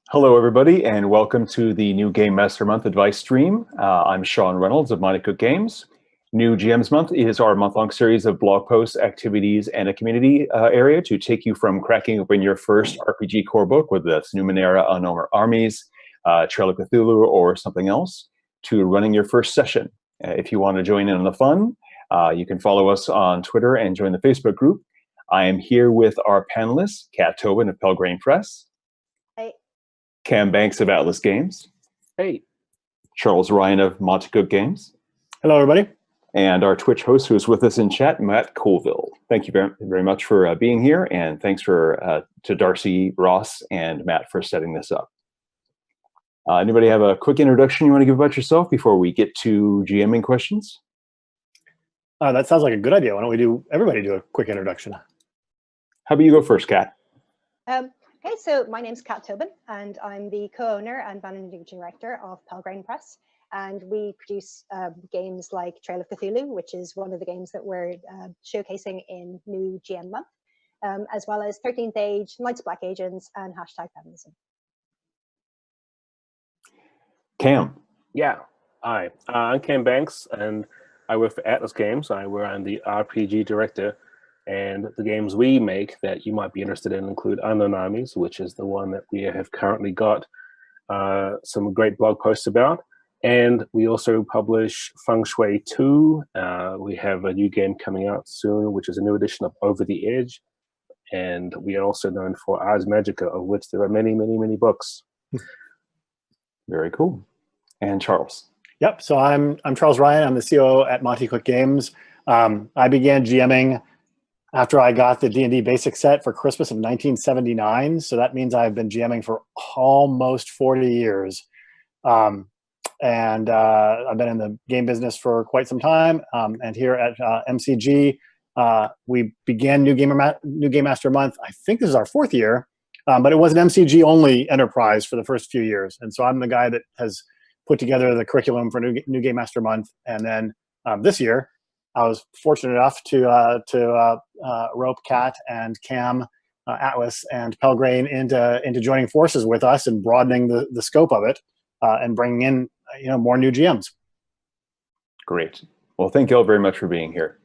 Hello, everybody, and welcome to the new Gamemaster Month advice stream. I'm Sean Reynolds of Monty Cook Games. New GMs Month is our month-long series of blog posts, activities, and a community area to take you from cracking open your first RPG core book, whether that's Numenera, Unknown Armies, Trail of Cthulhu, or something else, to running your first session. If you want to join in on the fun, you can follow us on Twitter and join the Facebook group. I am here with our panelists, Kat Tobin of Pelgrane Press. Hey. Cam Banks of Atlas Games. Hey. Charles Ryan of Monty Cook Games. Hello, everybody. And our Twitch host who is with us in chat, Matt Colville. Thank you very much for being here, and thanks to Darcy, Ross, and Matt for setting this up. Anybody have a quick introduction you want to give about yourself before we get to GMing questions? That sounds like a good idea. Why don't everybody do a quick introduction? How about you go first, Kat? Okay, so my name's Kat Tobin, and I'm the co-owner and managing director of Pelgrane Press. And we produce games like Trail of Cthulhu, which is one of the games that we're showcasing in new GM Month, as well as 13th Age, Knights of Black Agents, and #Feminism. Cam. Yeah. Hi, I'm Cam Banks, and I work for Atlas Games. I'm the RPG director. And the games we make that you might be interested in include Unknown Armies, which is the one that we have currently got some great blog posts about. And we also publish Feng Shui 2. We have a new game coming out soon, which is a new edition of Over the Edge. And we are also known for Ars Magica, of which there are many, many, many books. Very cool. And Charles. Yep, so I'm Charles Ryan. I'm the COO at Monty Cook Games. I began GMing after I got the D&D basic set for Christmas of 1979. So that means I've been GMing for almost 40 years. And I've been in the game business for quite some time. And here at MCG, we began New Gamemaster Month. I think this is our 4th year, but it was an MCG-only enterprise for the first few years. And so I'm the guy that has put together the curriculum for New Gamemaster Month. And then this year, I was fortunate enough to rope Kat and Cam, Atlas, and Pelgrane into joining forces with us and broadening the scope of it and bringing in more new GMs. Great. Well, thank you all very much for being here.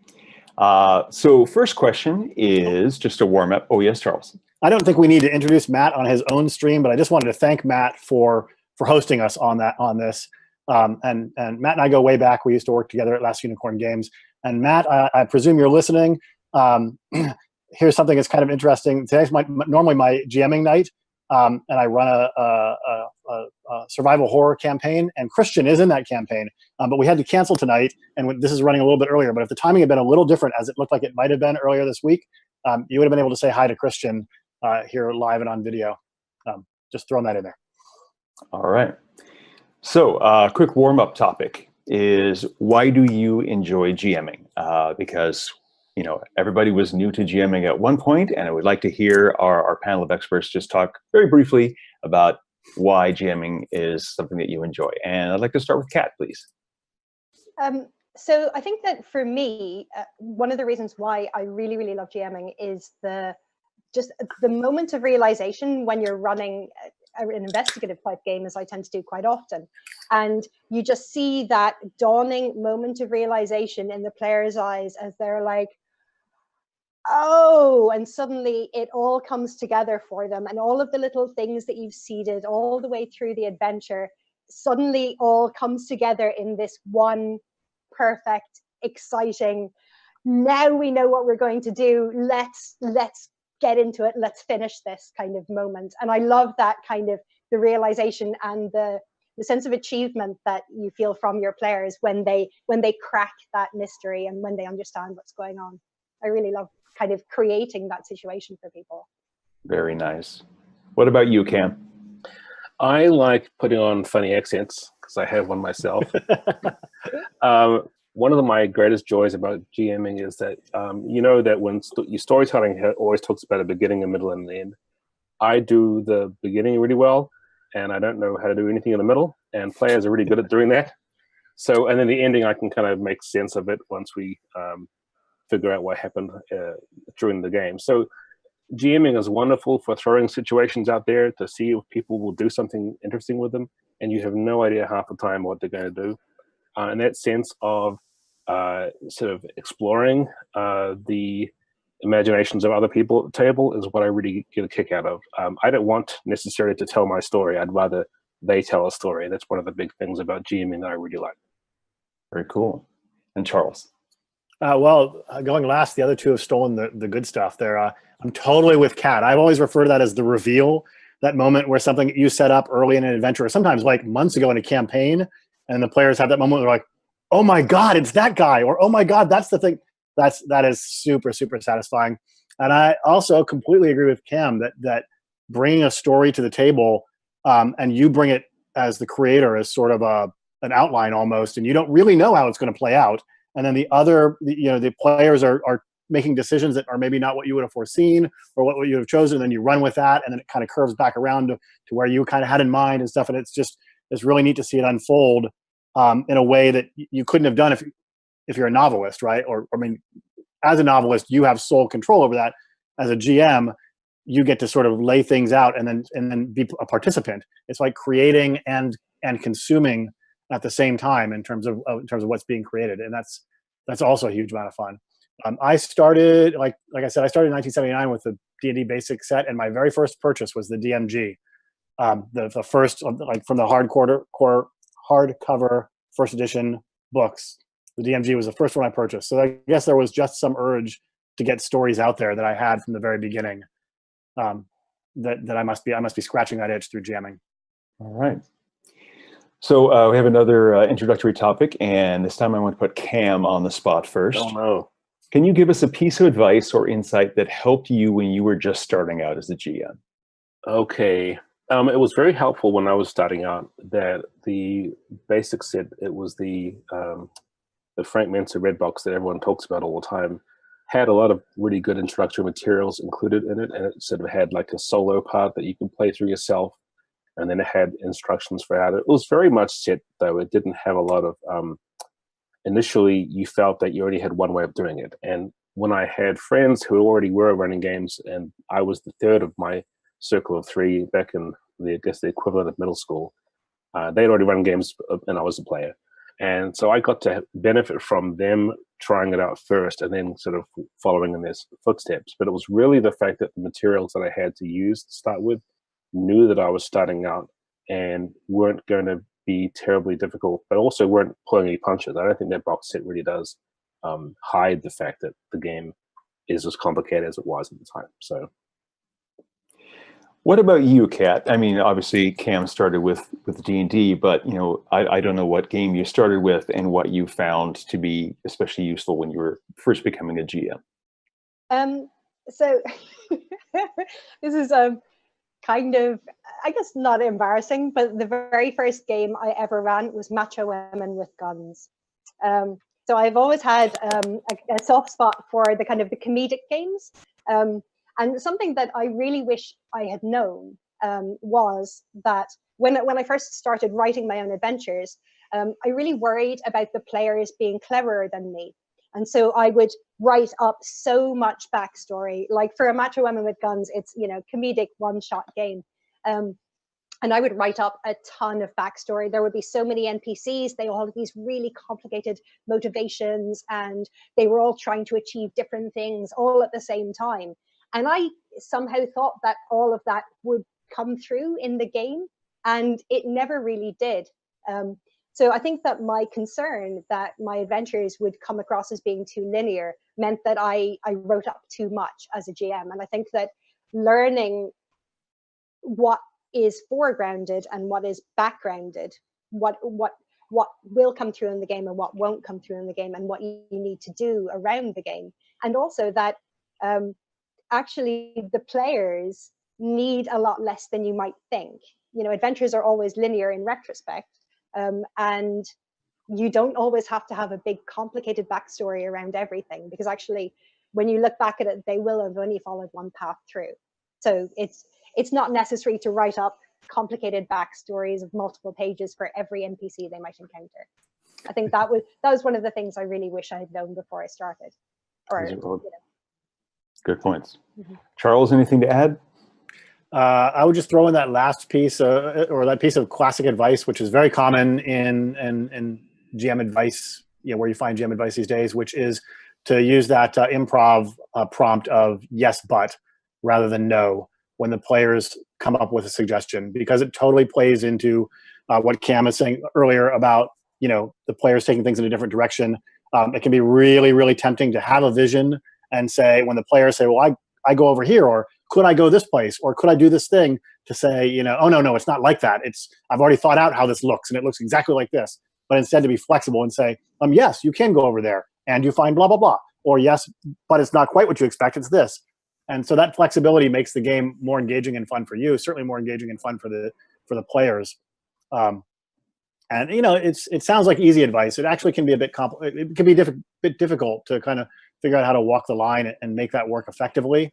So first question is just a warm up. Oh yes, Charles. I don't think we need to introduce Matt on his own stream, but I just wanted to thank Matt for hosting us on this. And Matt and I go way back. We used to work together at Last Unicorn Games. And Matt, I presume you're listening. Here's something that's kind of interesting. Today's normally my GMing night, and I run a survival horror campaign, and Christian is in that campaign. But we had to cancel tonight, and this is running a little bit earlier. But if the timing had been a little different, as it looked like it might have been earlier this week, you would have been able to say hi to Christian here live and on video. Just throwing that in there. All right. So quick warm-up topic is, why do you enjoy GMing? Because everybody was new to GMing at one point, and I would like to hear our panel of experts just talk very briefly about why GMing is something that you enjoy. And I'd like to start with Kat, please. So I think that for me, one of the reasons why I really, really love GMing is just the moment of realization when you're running an investigative type game, as I tend to do quite often. And you just see that dawning moment of realization in the player's eyes as they're like, oh, and suddenly it all comes together for them. And all of the little things that you've seeded all the way through the adventure suddenly all comes together in this one perfect, exciting, now we know what we're going to do. Let's get into it, let's finish this kind of moment. And I love that kind of the realization and the sense of achievement that you feel from your players when they crack that mystery and when they understand what's going on. I really love kind of creating that situation for people. Very nice. What about you, Cam? I like putting on funny accents because I have one myself. One of my greatest joys about GMing is that that when your storytelling always talks about a beginning, a middle, and an end. I do the beginning really well, and I don't know how to do anything in the middle, and players are really good at doing that. So, and then the ending, I can kind of make sense of it once we figure out what happened during the game. So GMing is wonderful for throwing situations out there to see if people will do something interesting with them, and you have no idea half the time what they're going to do. And that sense of sort of exploring the imaginations of other people at the table is what I really get a kick out of. I don't want necessarily to tell my story. I'd rather they tell a story. That's one of the big things about GMing that I really like. Very cool. And Charles? Well, going last, the other two have stolen the good stuff there. I'm totally with Kat. I've always referred to that as the reveal, that moment where something you set up early in an adventure, or sometimes like months ago in a campaign, and the players have that moment where they're like, oh my God, it's that guy, or oh my God, that's the thing. That is super, super satisfying. And I also completely agree with Cam that bringing a story to the table, and you bring it as the creator as sort of an outline almost, and you don't really know how it's going to play out. And then the players are making decisions that are maybe not what you would have foreseen or what you would have chosen. And then you run with that, and then it kind of curves back around to where you kind of had in mind and stuff. And it's really neat to see it unfold in a way that you couldn't have done if you're a novelist, right? Or I mean, as a novelist, you have sole control over that. As a GM, you get to sort of lay things out and then be a participant. It's like creating and consuming at the same time in terms of what's being created, and that's also a huge amount of fun. I started, like I said, I started in 1979 with the D&D basic set, and my very first purchase was the DMG, the first, like from the hardcover first edition books. The DMG was the first one I purchased. So I guess there was just some urge to get stories out there that I had from the very beginning. That I must be scratching that itch through jamming. All right. So we have another introductory topic, and this time I want to put Cam on the spot first. Oh no. Can you give us a piece of advice or insight that helped you when you were just starting out as a GM? Okay. It was very helpful when I was starting out that the basic set, it was the Frank Mensa Red Box that everyone talks about all the time, had a lot of really good introductory materials included in it, and it sort of had like a solo part that you can play through yourself, and then it had instructions for how to. It was very much set, though. It didn't have a lot of. Initially, you felt that you already had one way of doing it, and when I had friends who already were running games, and I was the third of my circle of three back in I guess the equivalent of middle school, they'd already run games, and I was a player. And so I got to benefit from them trying it out first and then sort of following in their footsteps. But it was really the fact that the materials that I had to use to start with knew that I was starting out and weren't going to be terribly difficult, but also weren't pulling any punches. I don't think that box set really does hide the fact that the game is as complicated as it was at the time. So. What about you, Kat? I mean, obviously Cam started with D&D, but I don't know what game you started with and what you found to be especially useful when you were first becoming a GM. So this is kind of, I guess, not embarrassing, but the very first game I ever ran was Macho Women with Guns. So I've always had a soft spot for the kind of the comedic games. And something that I really wish I had known was that when I first started writing my own adventures, I really worried about the players being cleverer than me. And so I would write up so much backstory. Like for a Macho Women with Guns, it's, comedic one-shot game. And I would write up a ton of backstory. There would be so many NPCs. They all had these really complicated motivations, and they were all trying to achieve different things all at the same time. And I somehow thought that all of that would come through in the game, and it never really did. So I think that my concern that my adventures would come across as being too linear meant that I wrote up too much as a GM. And I think that learning what is foregrounded and what is backgrounded, what will come through in the game and what won't come through in the game, and what you need to do around the game. And also that actually the players need a lot less than you might think. Adventures are always linear in retrospect, and you don't always have to have a big complicated backstory around everything, because actually when you look back at it, they will have only followed one path through. So it's not necessary to write up complicated backstories of multiple pages for every NPC they might encounter. I think that was one of the things I really wish I had known before I started. Good points. Charles, anything to add? I would just throw in that last piece, or that piece of classic advice, which is very common in GM advice, where you find GM advice these days, which is to use that improv prompt of yes, but, rather than no, when the players come up with a suggestion, because it totally plays into what Cam was saying earlier about, the players taking things in a different direction. It can be really, really tempting to have a vision and say, when the players say, well, I go over here, or could I go this place, or could I do this thing, to say, oh, no, it's not like that. I've already thought out how this looks, and it looks exactly like this. But instead to be flexible and say, yes, you can go over there, and you find blah, blah, blah. Or yes, but it's not quite what you expect, it's this. And so that flexibility makes the game more engaging and fun for you, certainly more engaging and fun for the players. And it sounds like easy advice. It actually can be a bit it can be bit difficult to kind of figure out how to walk the line and make that work effectively,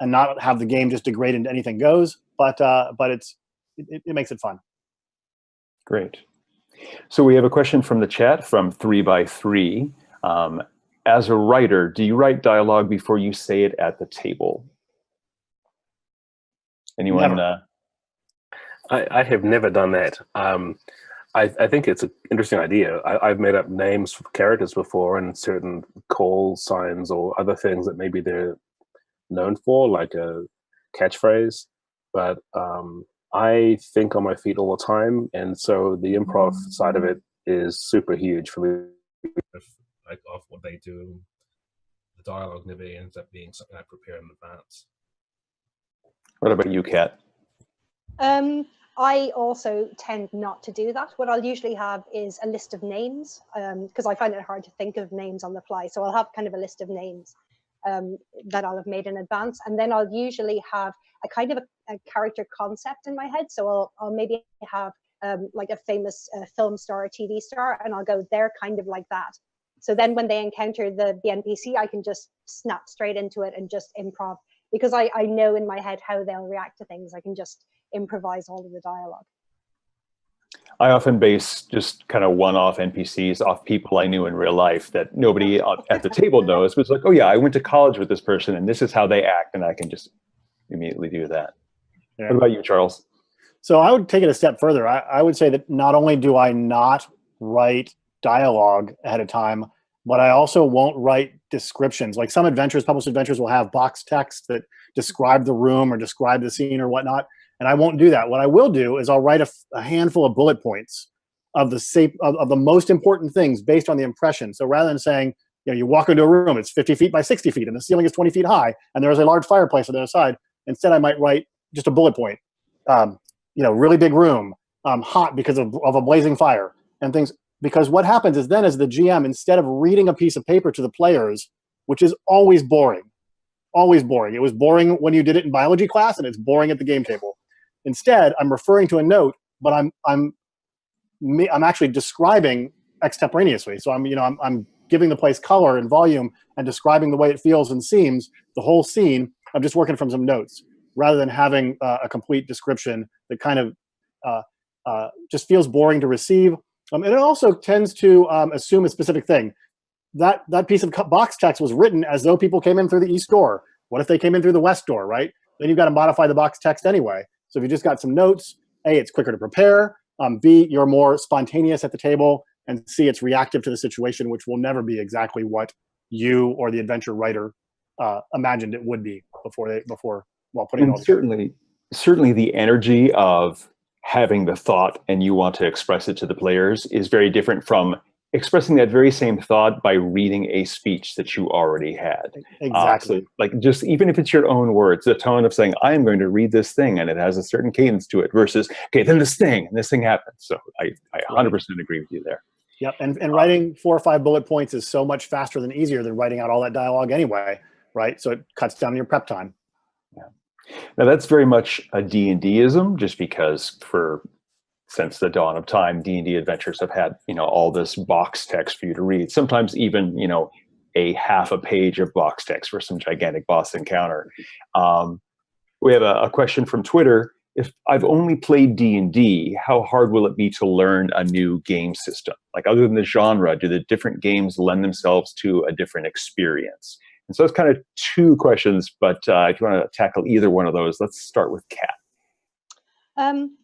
and not have the game just degrade into anything goes. But it makes it fun. Great. So we have a question from the chat from 3x3. As a writer, do you write dialogue before you say it at the table? Anyone? I have never done that. I think it's an interesting idea. I've made up names for characters before, and certain call signs or other things that maybe they're known for, like a catchphrase. But I think on my feet all the time, and so the improv side of it is super huge for me. Like of what they do, the dialogue never ends up being something I prepare in advance. What about you, Kat? I also tend not to do that. What I'll usually have is a list of names, because I find it hard to think of names on the fly. So I'll have kind of a list of names that I'll have made in advance, and then I'll usually have a kind of a character concept in my head. So I'll maybe have like a famous film star or TV star, and I'll go, they're kind of like that. So then when they encounter the NPC, I can just snap straight into it and just improv, because I know in my head how they'll react to things. I can just improvise all of the dialogue. I often base just kind of one-off NPCs off people I knew in real life that nobody at the table knows, but it's like, oh yeah, I went to college with this person and this is how they act, and I can just immediately do that. Yeah. What about you, Charles? So I would take it a step further. I would say that not only do I not write dialogue ahead of time, but I also won't write descriptions. Like some adventures, published adventures, will have box text that describe the room or describe the scene or whatnot, and I won't do that. What I will do is I'll write a handful of bullet points of the most important things based on the impression. So rather than saying, you walk into a room, it's 50 feet by 60 feet, and the ceiling is 20 feet high, and there is a large fireplace on the other side, instead I might write just a bullet point. Really big room, hot because of a blazing fire, and things. Because what happens is then, as the GM, instead of reading a piece of paper to the players, which is always boring, it was boring when you did it in biology class, and it's boring at the game table. Instead, I'm referring to a note, but I'm actually describing extemporaneously. So I'm giving the place color and volume and describing the way it feels and seems, the whole scene. I'm just working from some notes, rather than having a complete description that kind of just feels boring to receive. And it also tends to assume a specific thing. That piece of box text was written as though people came in through the east door. What if they came in through the west door, right? Then you've got to modify the box text anyway. So if you just got some notes, A, it's quicker to prepare. B, you're more spontaneous at the table. And C, it's reactive to the situation, which will never be exactly what you or the adventure writer imagined it would be before putting it all together. Certainly the energy of having the thought and you want to express it to the players is very different from expressing that very same thought by reading a speech that you already had. Exactly. So like, just even if it's your own words, the tone of saying, I am going to read this thing and it has a certain cadence to it, versus, okay, then this thing happens. So I 100% agree with you there. Yep, and writing 4 or 5 bullet points is so much faster than easier than writing out all that dialogue anyway, right? So it cuts down your prep time. Yeah. Now that's very much a D&D-ism, just because since the dawn of time, D&D adventures have had, all this box text for you to read. Sometimes even, a half a page of box text for some gigantic boss encounter. We have a question from Twitter. If I've only played D&D, how hard will it be to learn a new game system? Like, other than the genre, do the different games lend themselves to a different experience? And so it's kind of two questions, but if you want to tackle either one of those, let's start with Kat.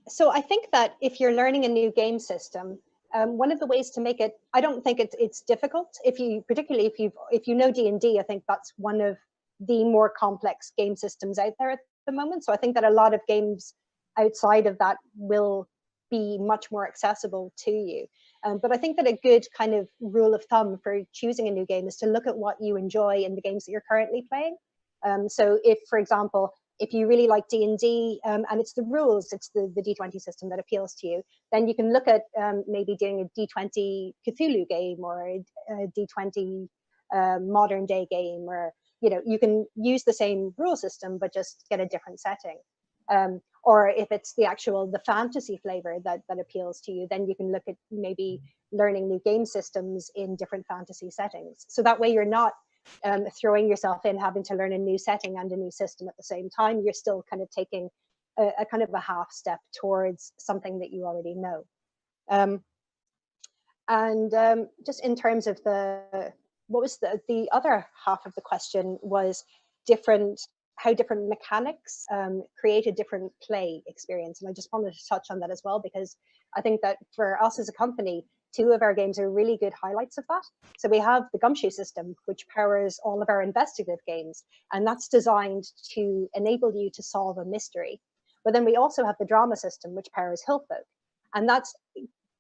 So I think that if you're learning a new game system, one of the ways to make it, I don't think it's difficult. Particularly if you know D&D, I think that's one of the more complex game systems out there at the moment. So I think that a lot of games outside of that will be much more accessible to you. But I think that a good kind of rule of thumb for choosing a new game is to look at what you enjoy in the games that you're currently playing. So if, for example, if you really like D&D and it's the rules, it's the D20 system that appeals to you, then you can look at maybe doing a D20 Cthulhu game or a D20 modern day game, or you can use the same rule system but just get a different setting. Or if it's the fantasy flavor that appeals to you, then you can look at maybe learning new game systems in different fantasy settings. So that way you're not throwing yourself in having to learn a new setting and a new system at the same time. You're still kind of taking a kind of a half step towards something that you already know. Just in terms of what was the other half of the question was how different mechanics create a different play experience. And I just wanted to touch on that as well, because I think that for us as a company, 2 of our games are really good highlights of that. So we have the Gumshoe system, which powers all of our investigative games, and that's designed to enable you to solve a mystery. But then we also have the drama system, which powers Hillfolk, and that's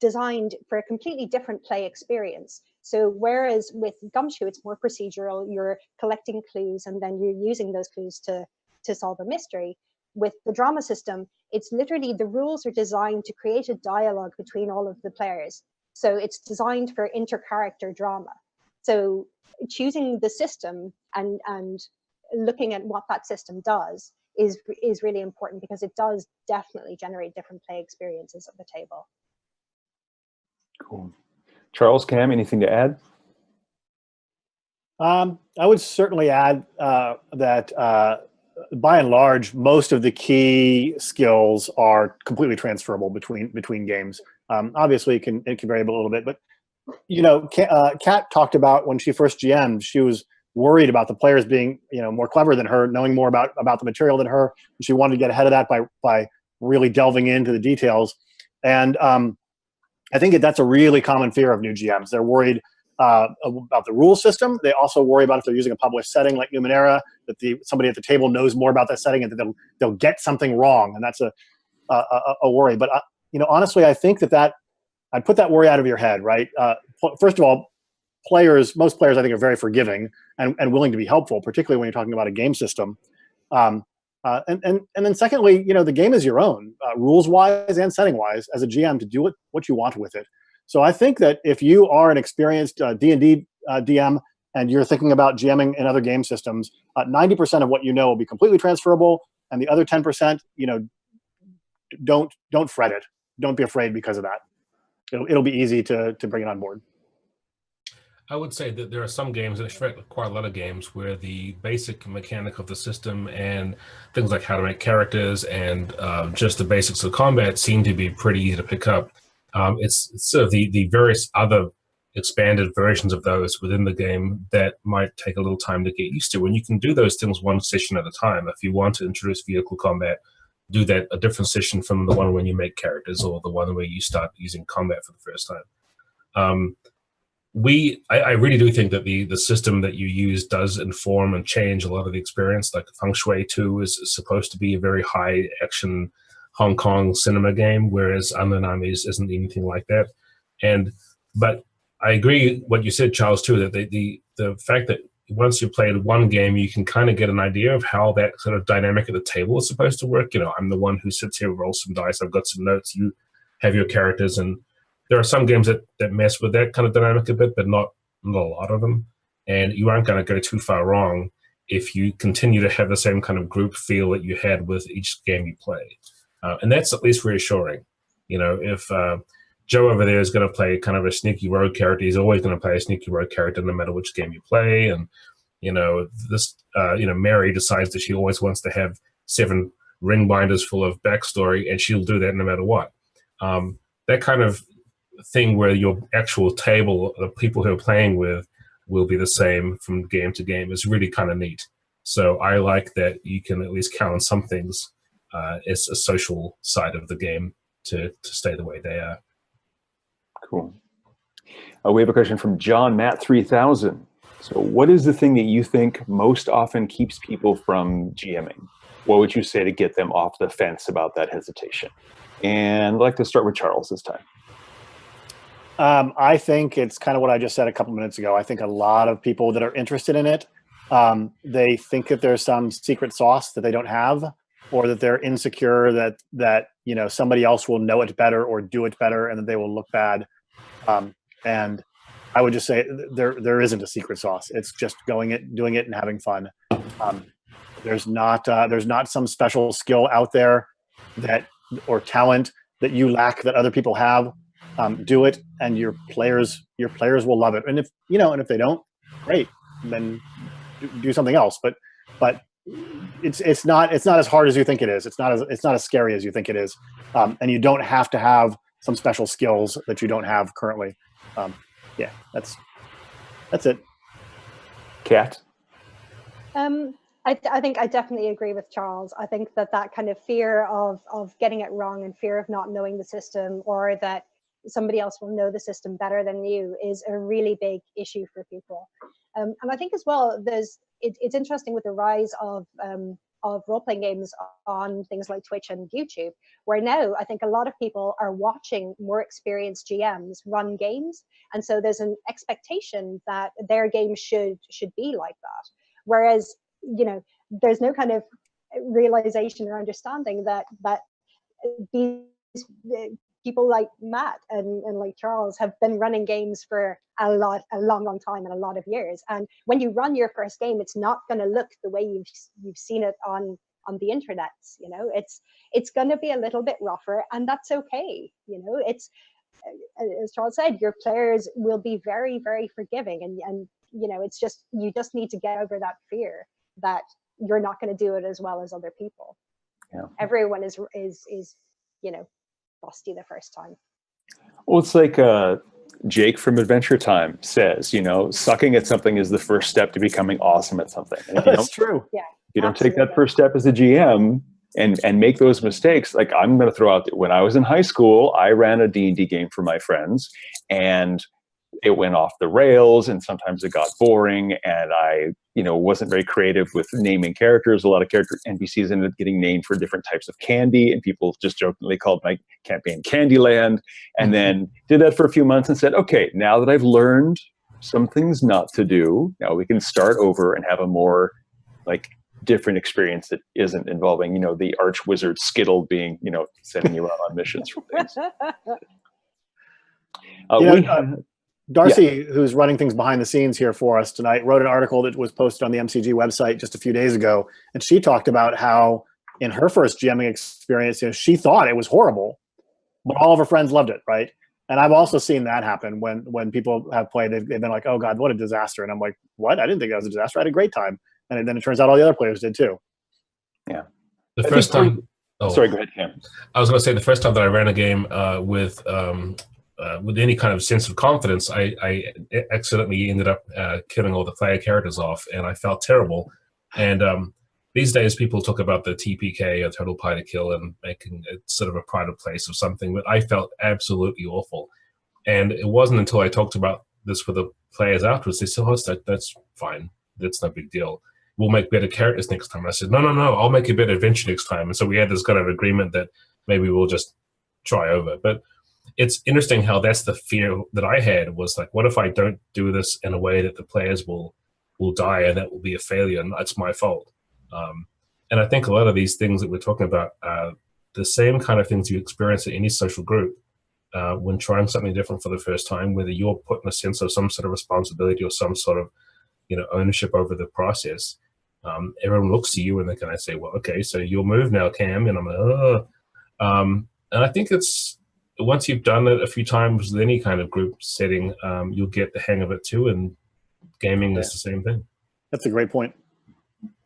designed for a completely different play experience. So whereas with Gumshoe, it's more procedural, you're collecting clues and then you're using those clues to solve a mystery. With the drama system, it's literally the rules are designed to create a dialogue between all of the players. So it's designed for inter-character drama. So choosing the system and looking at what that system does is really important, because it does definitely generate different play experiences at the table. Cool. Charles, Cam, anything to add? I would certainly add that by and large, most of the key skills are completely transferable between games. Obviously, it can vary a little bit, but Kat talked about when she first GM'd, she was worried about the players being more clever than her, knowing more about the material than her, and she wanted to get ahead of that by really delving into the details. And I think that's a really common fear of new GMs. They're worried about the rule system. They also worry about if they're using a published setting like Numenera, that somebody at the table knows more about that setting and that they'll get something wrong, and that's a worry. But honestly, I think that I'd put that worry out of your head, right? First of all, most players I think are very forgiving and willing to be helpful, particularly when you're talking about a game system. And then secondly, the game is your own, rules-wise and setting-wise, as a GM, to do what you want with it. So I think that if you are an experienced D&D DM and you're thinking about GMing in other game systems, 90% of what you know will be completely transferable, and the other 10%, don't fret it. Don't be afraid because of that. It'll be easy to bring it on board. I would say that there are some games, and actually quite a lot of games, where the basic mechanic of the system and things like how to make characters and just the basics of combat seem to be pretty easy to pick up. It's sort of the various other expanded versions of those within the game that might take a little time to get used to. And you can do those things one session at a time. If you want to introduce vehicle combat, do that a different session from the one when you make characters or the one where you start using combat for the first time. I really do think that the system that you use does inform and change a lot of the experience. Like Feng Shui 2 is supposed to be a very high action Hong Kong cinema game, whereas Unknown Armies isn't anything like that. But I agree what you said, Charles, too, that the fact that once you've played one game, you can kind of get an idea of how that sort of dynamic at the table is supposed to work. I'm the one who sits here, rolls some dice, I've got some notes, you have your characters, and there are some games that mess with that kind of dynamic a bit, but not a lot of them. And you aren't going to go too far wrong if you continue to have the same kind of group feel that you had with each game you play. And that's at least reassuring. If Joe over there is going to play kind of a sneaky rogue character, he's always going to play a sneaky rogue character no matter which game you play. And, Mary decides that she always wants to have 7 ring binders full of backstory, and she'll do that no matter what. That kind of thing where your actual table, the people who are playing with, will be the same from game to game is really kind of neat. So I like that you can at least count on some things as a social side of the game to stay the way they are. Cool. We have a question from John Matt 3000. So what is the thing that you think most often keeps people from GMing? What would you say to get them off the fence about that hesitation? And I'd like to start with Charles this time. I think it's kind of what I just said a couple minutes ago. I think a lot of people that are interested in it, they think that there's some secret sauce that they don't have, or that they're insecure that somebody else will know it better or do it better, and that they will look bad. And I would just say there isn't a secret sauce. It's just doing it, and having fun. There's not some special skill out there or talent that you lack that other people have. Do it, and your players will love it. And if they don't, great, then do something else. But it's not as hard as you think it is. It's not as scary as you think it is. And you don't have to have some special skills that you don't have currently. Yeah, that's it. Kat? I think I definitely agree with Charles. I think that kind of fear of getting it wrong and fear of not knowing the system, or that somebody else will know the system better than you, is a really big issue for people. And I think as well, it's interesting with the rise of role-playing games on things like Twitch and YouTube, where now I think a lot of people are watching more experienced GMs run games, and so there's an expectation that their game should be like that. Whereas, there's no kind of realization or understanding that these people like Matt and like Charles have been running games for a long time and a lot of years. And when you run your first game, it's not going to look the way you've seen it on the internet. It's going to be a little bit rougher, and that's okay. It's, as Charles said, your players will be very, very forgiving, and it's just, you just need to get over that fear that you're not going to do it as well as other people. Yeah. Everyone is busty the first time. Well, it's like Jake from Adventure Time says, sucking at something is the first step to becoming awesome at something. And that's true. Yeah. You don't take that first step as a GM and make those mistakes. Like, I'm going to throw out that when I was in high school, I ran a D&D game for my friends, and it went off the rails, and sometimes it got boring, and I, wasn't very creative with naming characters. A lot of character NPCs ended up getting named for different types of candy, and people just jokingly called my campaign Candyland, and then did that for a few months and said, okay, now that I've learned some things not to do, now we can start over and have a more different experience that isn't involving, the arch wizard Skittle being, sending you out on missions for things. Darcy, who's running things behind the scenes here for us tonight, wrote an article that was posted on the MCG website just a few days ago, and she talked about how in her first GMing experience, she thought it was horrible, but all of her friends loved it, right? And I've also seen that happen when people have played. They've been like, "Oh God, what a disaster!" And I'm like, "What? I didn't think that was a disaster. I had a great time." And then it turns out all the other players did too. Yeah. The first time. Oh, sorry, go ahead, Cam. I was going to say the first time that I ran a game with any kind of sense of confidence, I accidentally ended up killing all the player characters off, and I felt terrible. And these days, people talk about the TPK, or total party kill, and making it sort of a pride of place of something, but I felt absolutely awful. And it wasn't until I talked about this with the players afterwards, they said, "Oh, that's fine. That's no big deal. We'll make better characters next time." I said, no, I'll make a better adventure next time. And so we had this kind of agreement that maybe we'll just try over. But it's interesting how that's the fear that I had, was like, what if I don't do this in a way that the players will die, and that will be a failure, and that's my fault. And I think a lot of these things that we're talking about are the same kind of things you experience in any social group when trying something different for the first time, whether you're putting a sense of some sort of responsibility or some sort of ownership over the process. Everyone looks to you and they kind of say, well, okay, so you'll move now, Cam. And I'm like, oh. And I think it's, once you've done it a few times with any kind of group setting, you'll get the hang of it too. And gaming is the same thing. That's a great point.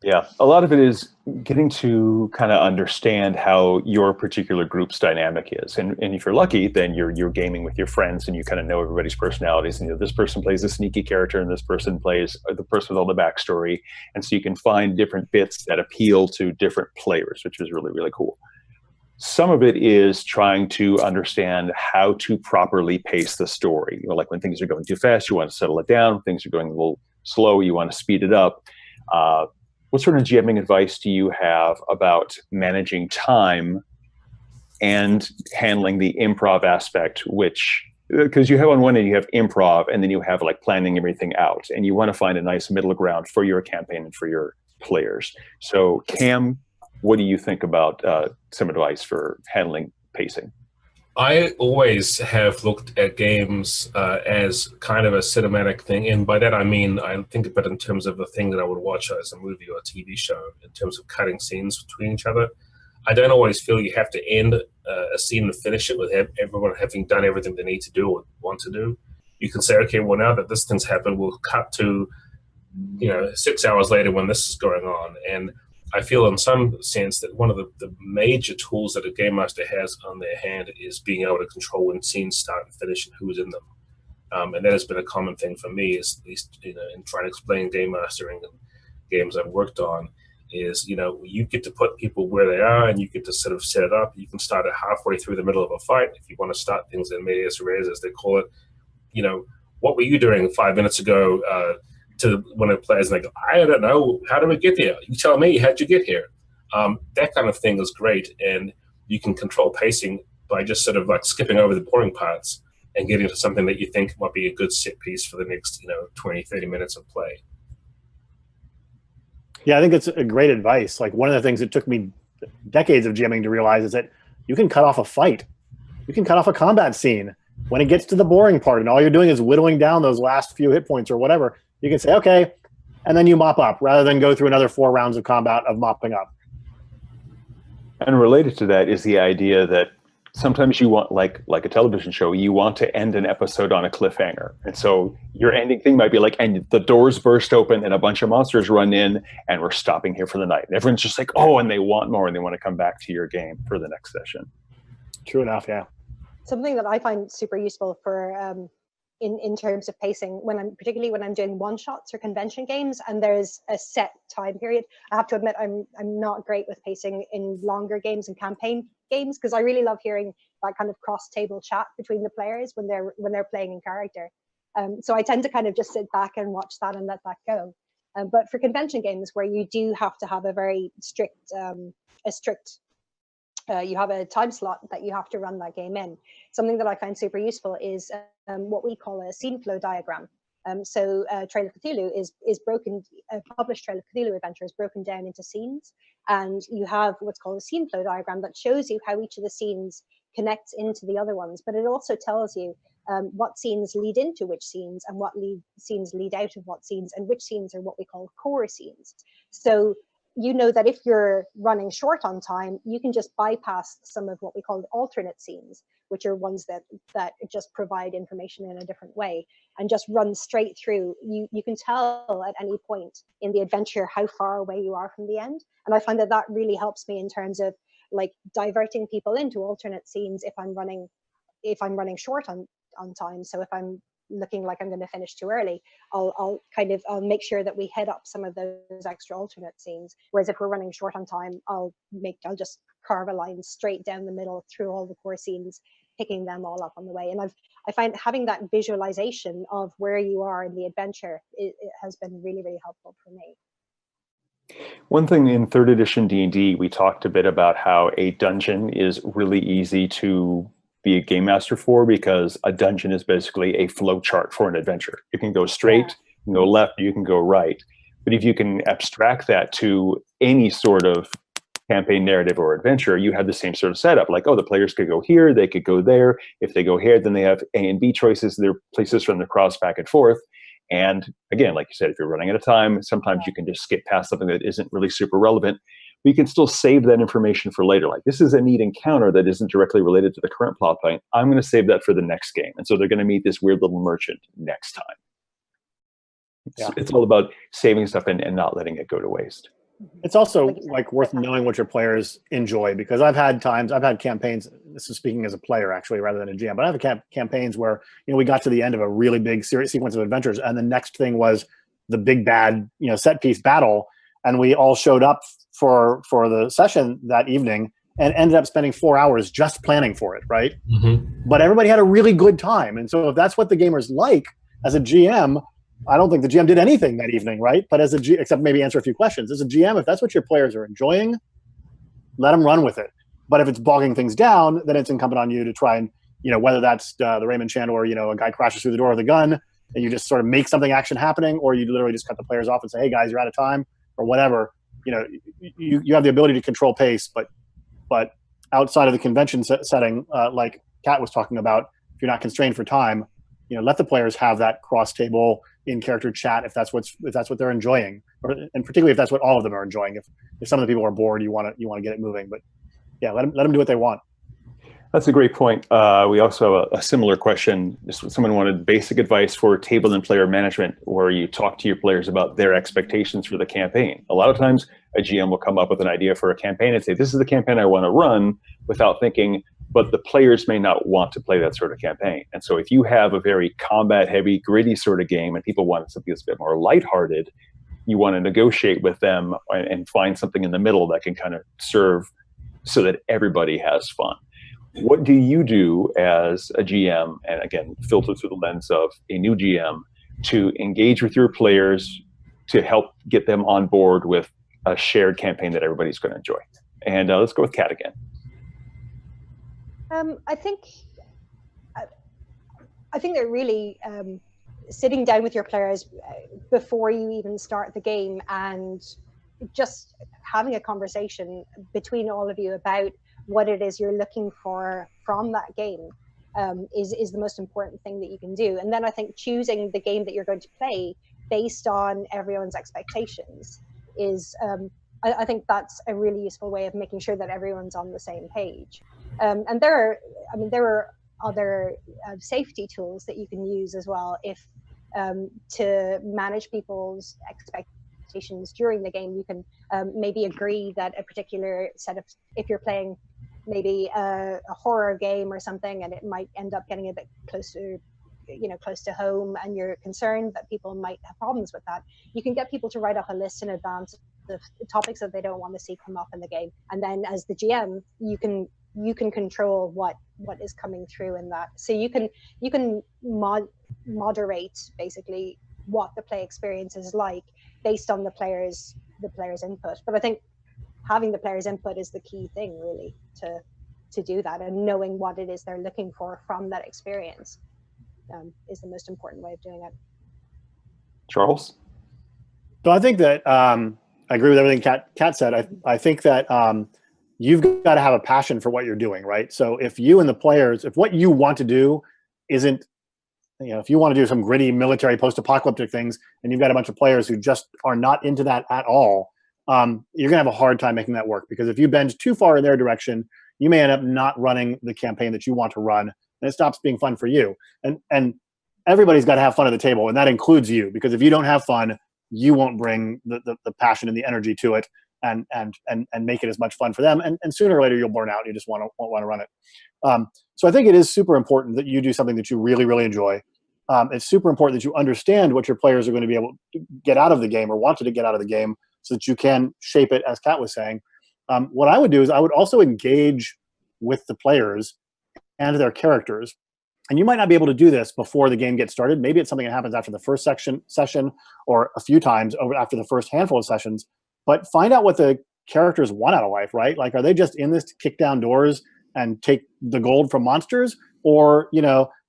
Yeah, a lot of it is getting to kind of understand how your particular group's dynamic is, and if you're lucky, then you're gaming with your friends, and you kind of know everybody's personalities. And this person plays a sneaky character, and this person plays the person with all the backstory, and so you can find different bits that appeal to different players, which is really really cool. Some of it is trying to understand how to properly pace the story. Like when things are going too fast, you want to settle it down. When things are going a little slow, you want to speed it up. What sort of GMing advice do you have about managing time and handling the improv aspect, which, because you have on one end, you have improv, and then you have like planning everything out, and you want to find a nice middle ground for your campaign and for your players. So Cam, what do you think about some advice for handling pacing? I always have looked at games as kind of a cinematic thing, and by that I mean I think of it in terms of a thing that I would watch as a movie or a TV show, in terms of cutting scenes between each other. I don't always feel you have to end a scene and finish it with everyone having done everything they need to do or want to do. You can say, okay, well, now that this thing's happened, we'll cut to 6 hours later when this is going on. And I feel in some sense that one of the major tools that a game master has on their hand is being able to control when scenes start and finish and who's in them. And that has been a common thing for me, is at least in trying to explain game mastering and games I've worked on, is you get to put people where they are, and you get to sort of set it up. You can start it halfway through the middle of a fight if you want to start things in medias res, as they call it. What were you doing 5 minutes ago? To when a player's like, I don't know, how did we get here? You tell me, how'd you get here? That kind of thing is great, and you can control pacing by just sort of like skipping over the boring parts and getting to something that you think might be a good set piece for the next 20, 30 minutes of play. Yeah, I think it's a great advice. Like, one of the things that took me decades of GMing to realize is that you can cut off a fight. You can cut off a combat scene when it gets to the boring part, and all you're doing is whittling down those last few hit points or whatever. You can say, okay, and then you mop up, rather than go through another 4 rounds of combat of mopping up. And related to that is the idea that sometimes you want, like a television show, you want to end an episode on a cliffhanger. And so your ending thing might be like, and the doors burst open and a bunch of monsters run in and we're stopping here for the night. And everyone's just like, oh, and they want more, and they want to come back to your game for the next session. True enough, yeah. Something that I find super useful for in terms of pacing, particularly when I'm doing one-shots or convention games and there's a set time period. I have to admit I'm not great with pacing in longer games and campaign games, because I really love hearing that kind of cross-table chat between the players when they're playing in character. So I tend to kind of just sit back and watch that and let that go. But for convention games where you do have to have a very strict you have a time slot that you have to run that game in. Something that I find super useful is what we call a scene flow diagram. So Trail of Cthulhu is broken, a published Trail of Cthulhu adventure is broken down into scenes, and you have what's called a scene flow diagram that shows you how each of the scenes connects into the other ones, but it also tells you what scenes lead into which scenes, and what scenes lead out of what scenes, and which scenes are what we call core scenes. So you know that if you're running short on time, you can just bypass some of what we call alternate scenes, which are ones that just provide information in a different way, and just run straight through. You can tell at any point in the adventure how far away you are from the end. And I find that really helps me in terms of like diverting people into alternate scenes if I'm running short on time. So if I'm looking like I'm going to finish too early, I'll make sure that we head up some of those extra alternate scenes. Whereas if we're running short on time, I'll just carve a line straight down the middle through all the core scenes, picking them all up on the way. And I find having that visualization of where you are in the adventure, it has been really, really helpful for me. One thing in 3rd edition D&D, we talked a bit about how a dungeon is really easy to be a game master for, because a dungeon is basically a flow chart for an adventure. You can go straight, you can go left, you can go right. But if you can abstract that to any sort of campaign narrative or adventure, you have the same sort of setup. Like, oh, the players could go here, they could go there. If they go here, then they have A and B choices. There are places for them to cross back and forth. And again, like you said, if you're running out of time, sometimes you can just skip past something that isn't really super relevant. But you can still save that information for later. Like, this is a neat encounter that isn't directly related to the current plot point. I'm going to save that for the next game. And so they're going to meet this weird little merchant next time. It's all about saving stuff and not letting it go to waste. It's also like worth knowing what your players enjoy, because I've had campaigns, this is speaking as a player actually rather than a GM, but I've had campaigns where, we got to the end of a really big sequence of adventures, and the next thing was the big bad, set piece battle, and we all showed up for the session that evening and ended up spending 4 hours just planning for it, right? Mm-hmm. But everybody had a really good time. And so if that's what the gamers like, as a GM, I don't think the GM did anything that evening, right? But except maybe answer a few questions. As a GM, if that's what your players are enjoying, let them run with it. But if it's bogging things down, then it's incumbent on you to try and, whether that's the Raymond Chandler, a guy crashes through the door with a gun, and you just sort of make something action happening, or you literally just cut the players off and say, hey guys, you're out of time, or whatever. You have the ability to control pace, but outside of the convention setting, like Kat was talking about, if you're not constrained for time, let the players have that cross-table in-character chat if that's what they're enjoying, and particularly if that's what all of them are enjoying. If some of the people are bored, you want to get it moving. But yeah, let them do what they want. That's a great point. We also have a similar question. Someone wanted basic advice for table and player management, where you talk to your players about their expectations for the campaign. A lot of times, a GM will come up with an idea for a campaign and say, this is the campaign I want to run, without thinking, but the players may not want to play that sort of campaign. And so if you have a very combat-heavy, gritty sort of game, and people want something that's a bit more lighthearted, you want to negotiate with them and find something in the middle that can kind of serve so that everybody has fun. What do you do as a GM, and again, filtered through the lens of a new GM, to engage with your players to help get them on board with a shared campaign that everybody's going to enjoy? And let's go with Kat again. I think that really sitting down with your players before you even start the game and just having a conversation between all of you about what it is you're looking for from that game is the most important thing that you can do. And then I think choosing the game that you're going to play based on everyone's expectations is, I think that's a really useful way of making sure that everyone's on the same page. And there are other safety tools that you can use as well if to manage people's expectations during the game. You can maybe agree that a particular set of, if you're playing maybe a horror game or something, and it might end up getting a bit close to home, and you're concerned that people might have problems with that, you can get people to write up a list in advance of topics that they don't want to see come up in the game. And then as the GM, you can control what is coming through in that. So you can moderate basically what the play experience is like based on the players' input. But I think having the players' input is the key thing, really, to do that, and knowing what it is they're looking for from that experience is the most important way of doing it. Charles? So I think that I agree with everything Kat said. I think that you've got to have a passion for what you're doing, right? So if you and the players, if what you want to do isn't, if you want to do some gritty military post-apocalyptic things, and you've got a bunch of players who just are not into that at all, you're going to have a hard time making that work, because if you bend too far in their direction, you may end up not running the campaign that you want to run, and it stops being fun for you. And everybody's got to have fun at the table, and that includes you, because if you don't have fun, you won't bring the passion and the energy to it and make it as much fun for them. And sooner or later, you'll burn out. And you just won't want to run it. So I think it is super important that you do something that you really, really enjoy. It's super important that you understand what your players are going to be able to get out of the game or wanted to get out of the game, so that you can shape it, as Kat was saying. What I would do is I would also engage with the players and their characters. And you might not be able to do this before the game gets started. Maybe it's something that happens after the first session or a few times after the first handful of sessions. But find out what the characters want out of life, right? Like, are they just in this to kick down doors and take the gold from monsters? Or,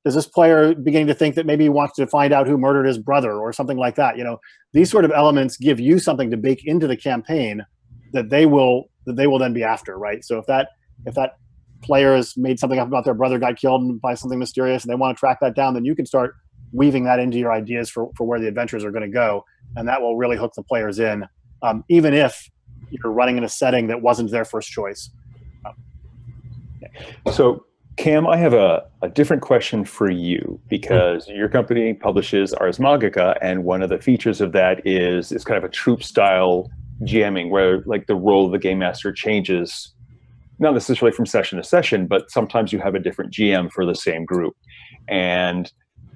does this player beginning to think that maybe he wants to find out who murdered his brother or something like that? These sort of elements give you something to bake into the campaign that they will then be after, right? So if that player has made something up about their brother got killed by something mysterious and they want to track that down, then you can start weaving that into your ideas for where the adventures are going to go, and that will really hook the players in, even if you're running in a setting that wasn't their first choice. So Cam, I have a different question for you, because your company publishes Ars Magica, and one of the features of that is it's kind of a troupe style GMing, where like the role of the game master changes, not necessarily from session to session, but sometimes you have a different GM for the same group. And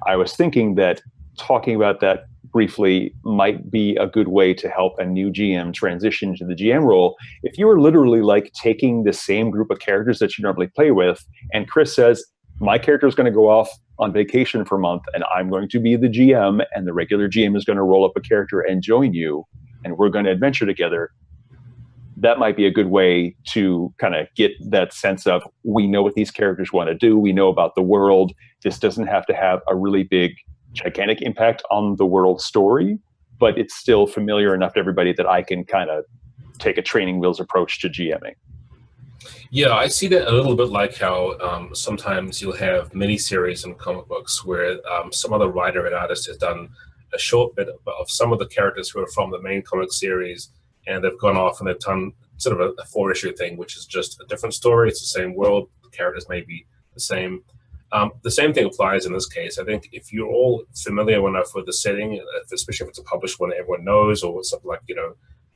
I was thinking that talking about that briefly might be a good way to help a new GM transition to the GM role. If you were literally like taking the same group of characters that you normally play with, and Chris says, my character is going to go off on vacation for a month, and I'm going to be the GM, and the regular GM is going to roll up a character and join you, and we're going to adventure together. That might be a good way to kind of get that sense of, we know what these characters want to do. We know about the world. This doesn't have to have a really big, gigantic impact on the world story, but it's still familiar enough to everybody that I can kind of take a training wheels approach to GMing. Yeah, I see that a little bit like how sometimes you'll have mini-series in comic books where some other writer and artist has done a short bit of some of the characters who are from the main comic series, and they've gone off and they've done sort of a 4-issue thing, which is just a different story. It's the same world. The characters may be the same. The same thing applies in this case. I think if you're all familiar enough with the setting, especially if it's a published one that everyone knows, or something like,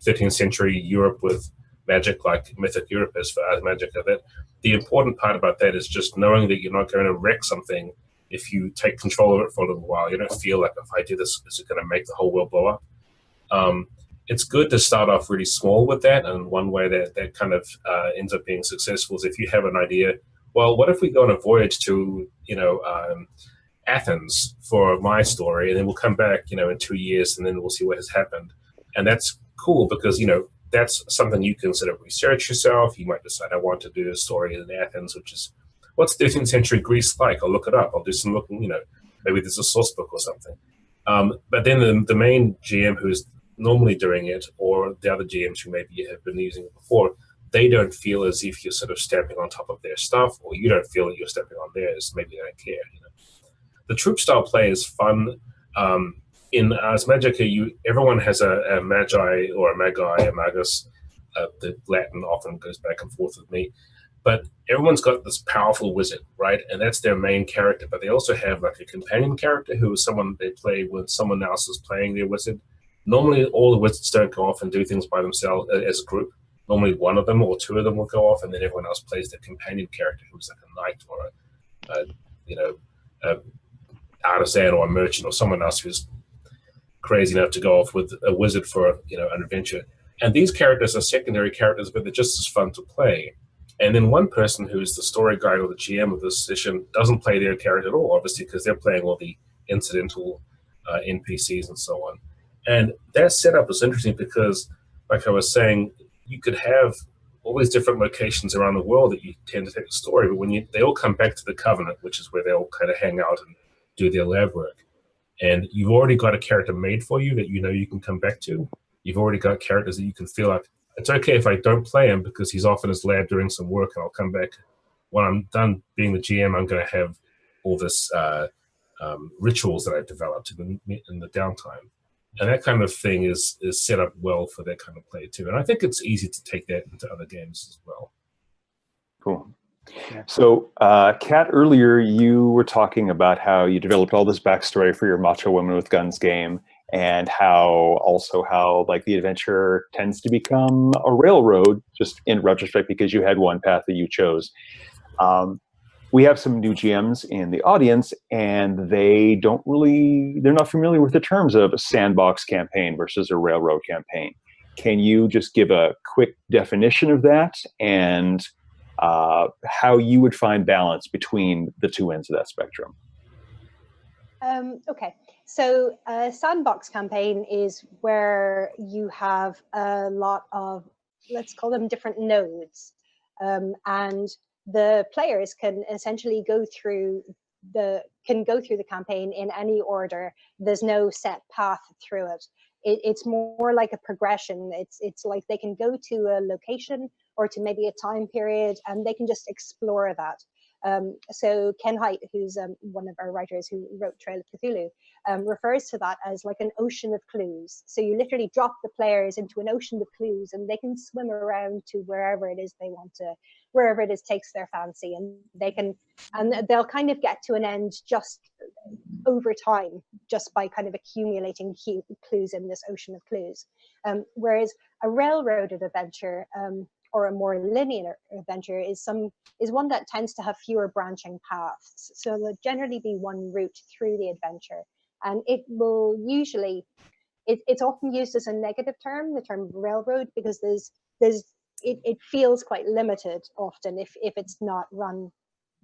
13th century Europe with magic, like Mythic Europe is for Ars Magica, that the important part about that is just knowing that you're not going to wreck something if you take control of it for a little while. You don't feel like, if I do this, is it going to make the whole world blow up? It's good to start off really small with that, and one way that kind of ends up being successful is if you have an idea, well, what if we go on a voyage to, Athens for my story, and then we'll come back, in 2 years, and then we'll see what has happened. And that's cool because, that's something you can sort of research yourself. You might decide, I want to do a story in Athens, which is, what's 13th century Greece like? I'll look it up. I'll do some looking, maybe there's a source book or something. But then the main GM who's normally doing it, or the other GMs who maybe have been using it before, they don't feel as if you're sort of stepping on top of their stuff, or you don't feel that you're stepping on theirs. Maybe they don't care. The troupe style play is fun. In Ars Magica, everyone has a magi or a magi, a magus. The Latin often goes back and forth with me, but everyone's got this powerful wizard, right? And that's their main character. But they also have like a companion character who is someone they play when someone else is playing their wizard. Normally, all the wizards don't go off and do things by themselves as a group. Normally, one of them or two of them will go off, and then everyone else plays their companion character, who's like a knight or a artisan or a merchant or someone else who's crazy enough to go off with a wizard for an adventure. And these characters are secondary characters, but they're just as fun to play. And then one person who's the story guide or the GM of this session doesn't play their character at all, obviously, because they're playing all the incidental NPCs and so on. And that setup is interesting because, like I was saying, you could have all these different locations around the world that you tend to take the story, but when they all come back to the Covenant, which is where they all kind of hang out and do their lab work, and you've already got a character made for you that you can come back to. You've already got characters that you can feel like, it's okay if I don't play him because he's off in his lab doing some work, and I'll come back. When I'm done being the GM, I'm going to have all this rituals that I've developed in the downtime. And that kind of thing is set up well for that kind of play too. And I think it's easy to take that into other games as well. Cool. So, Kat, earlier you were talking about how you developed all this backstory for your Macho Women with Guns game, and how like the adventure tends to become a railroad, just in retrospect, because you had one path that you chose. We have some new GMs in the audience, and they're not familiar with the terms of a sandbox campaign versus a railroad campaign. Can you just give a quick definition of that, and how you would find balance between the two ends of that spectrum? Okay, so a sandbox campaign is where you have a lot of, let's call them different nodes, and the players can essentially go through the campaign in any order. There's no set path through it. It's more like a progression. It's like they can go to a location or to maybe a time period, and they can just explore that. So Ken Hite, who's one of our writers who wrote Trail of Cthulhu, refers to that as like an ocean of clues. So you literally drop the players into an ocean of clues, and they can swim around to wherever it is they want to, wherever it is takes their fancy, and they'll kind of get to an end just over time, just by kind of accumulating clues in this ocean of clues. Whereas a railroaded adventure, or a more linear adventure, is one that tends to have fewer branching paths. So there'll generally be one route through the adventure, and it will usually, it's often used as a negative term, the term railroad, because it feels quite limited often if it's not run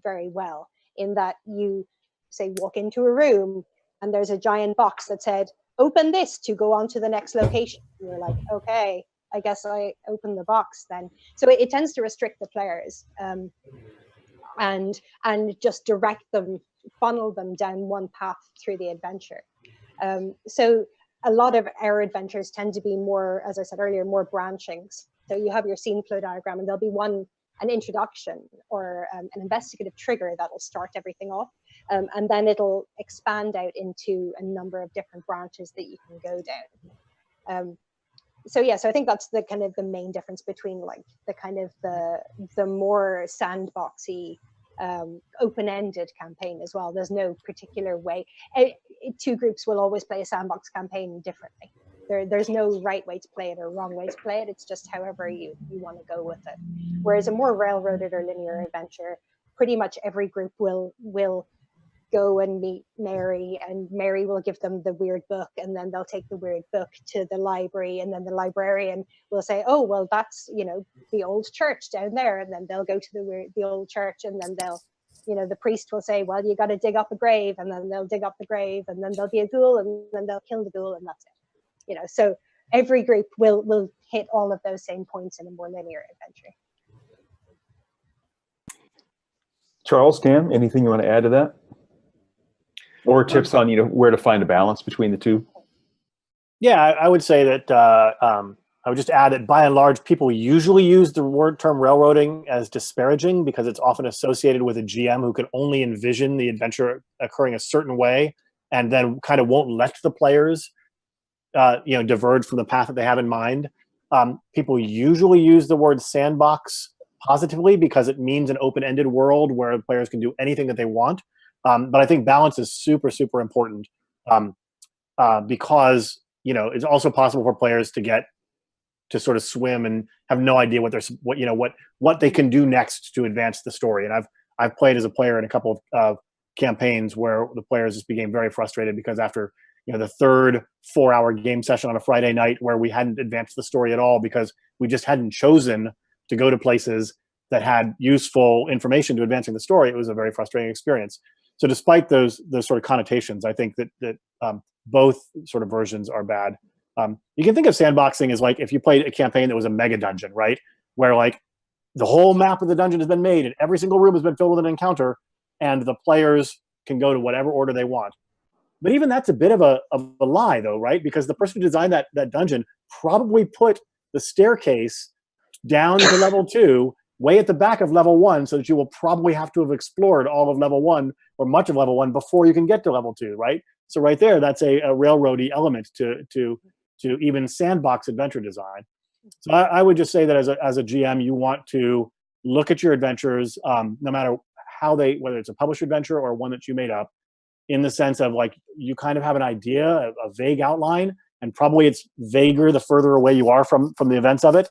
very well, in that you say walk into a room and there's a giant box that said open this to go on to the next location. You're like, okay, I guess I open the box then. So it tends to restrict the players, and just direct them, funnel them down one path through the adventure. So a lot of our adventures tend to be more, as I said earlier, more branchings. So you have your scene flow diagram, and there'll be an introduction or an investigative trigger that will start everything off, and then it'll expand out into a number of different branches that you can go down. So yeah, so I think that's the kind of the main difference between like the kind of the more sandboxy, open-ended campaign as well. There's no particular way. Two groups will always play a sandbox campaign differently. There's no right way to play it or wrong way to play it. It's just however you want to go with it. Whereas a more railroaded or linear adventure, pretty much every group will go and meet Mary, and Mary will give them the weird book, and then they'll take the weird book to the library, and then the librarian will say, oh, well, that's, the old church down there, and then they'll go to the old church, and then they'll, the priest will say, well, you got to dig up a grave, and then they'll dig up the grave, and then there'll be a ghoul, and then they'll kill the ghoul, and that's it. So every group will hit all of those same points in a more linear adventure. Charles, Cam, anything you want to add to that? Or tips on where to find a balance between the two? Yeah, I would say that I would just add that by and large, people usually use the term railroading as disparaging because it's often associated with a GM who can only envision the adventure occurring a certain way and then kind of won't let the players diverge from the path that they have in mind. People usually use the word sandbox positively because it means an open-ended world where the players can do anything that they want. But I think balance is super, super important because it's also possible for players to get to sort of swim and have no idea what they can do next to advance the story. And I've played as a player in a couple of campaigns where the players just became very frustrated because after the third 4-hour game session on a Friday night where we hadn't advanced the story at all because we just hadn't chosen to go to places that had useful information to advancing the story, it was a very frustrating experience. So despite those sort of connotations, I think that both sort of versions are bad. You can think of sandboxing as like if you played a campaign that was a mega dungeon, right? Where like the whole map of the dungeon has been made and every single room has been filled with an encounter and the players can go to whatever order they want. But even that's a bit of a lie though, right? Because the person who designed that dungeon probably put the staircase down to level 2 way at the back of level 1 so that you will probably have to have explored all of level 1 or much of level 1 before you can get to level 2, right? So right there, that's a railroady element to even sandbox adventure design. So I would just say that as a GM, you want to look at your adventures, no matter whether it's a published adventure or one that you made up, in the sense of like you kind of have an idea, a vague outline, and probably it's vaguer the further away you are from the events of it.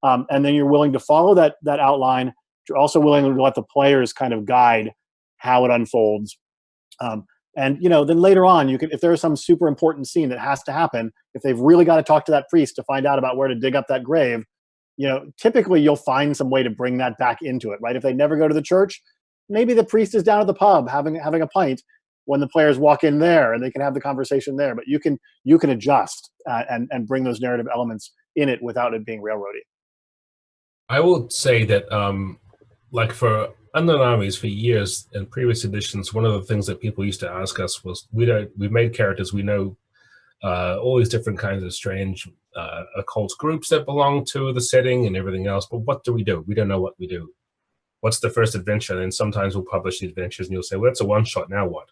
And then you're willing to follow that outline. You're also willing to let the players kind of guide how it unfolds. And then later on, you can, if there's some super important scene that has to happen, if they've really got to talk to that priest to find out about where to dig up that grave, typically you'll find some way to bring that back into it, right? If they never go to the church, maybe the priest is down at the pub having a pint when the players walk in there, and they can have the conversation there. But you can adjust and bring those narrative elements in it without it being railroady. I would say that, like for Unknown Armies, for years in previous editions, one of the things that people used to ask us was, we've made characters, we know all these different kinds of strange occult groups that belong to the setting and everything else, but what do? We don't know what we do. what's the first adventure? And then sometimes we'll publish the adventures and you'll say, well, that's a one-shot, now what?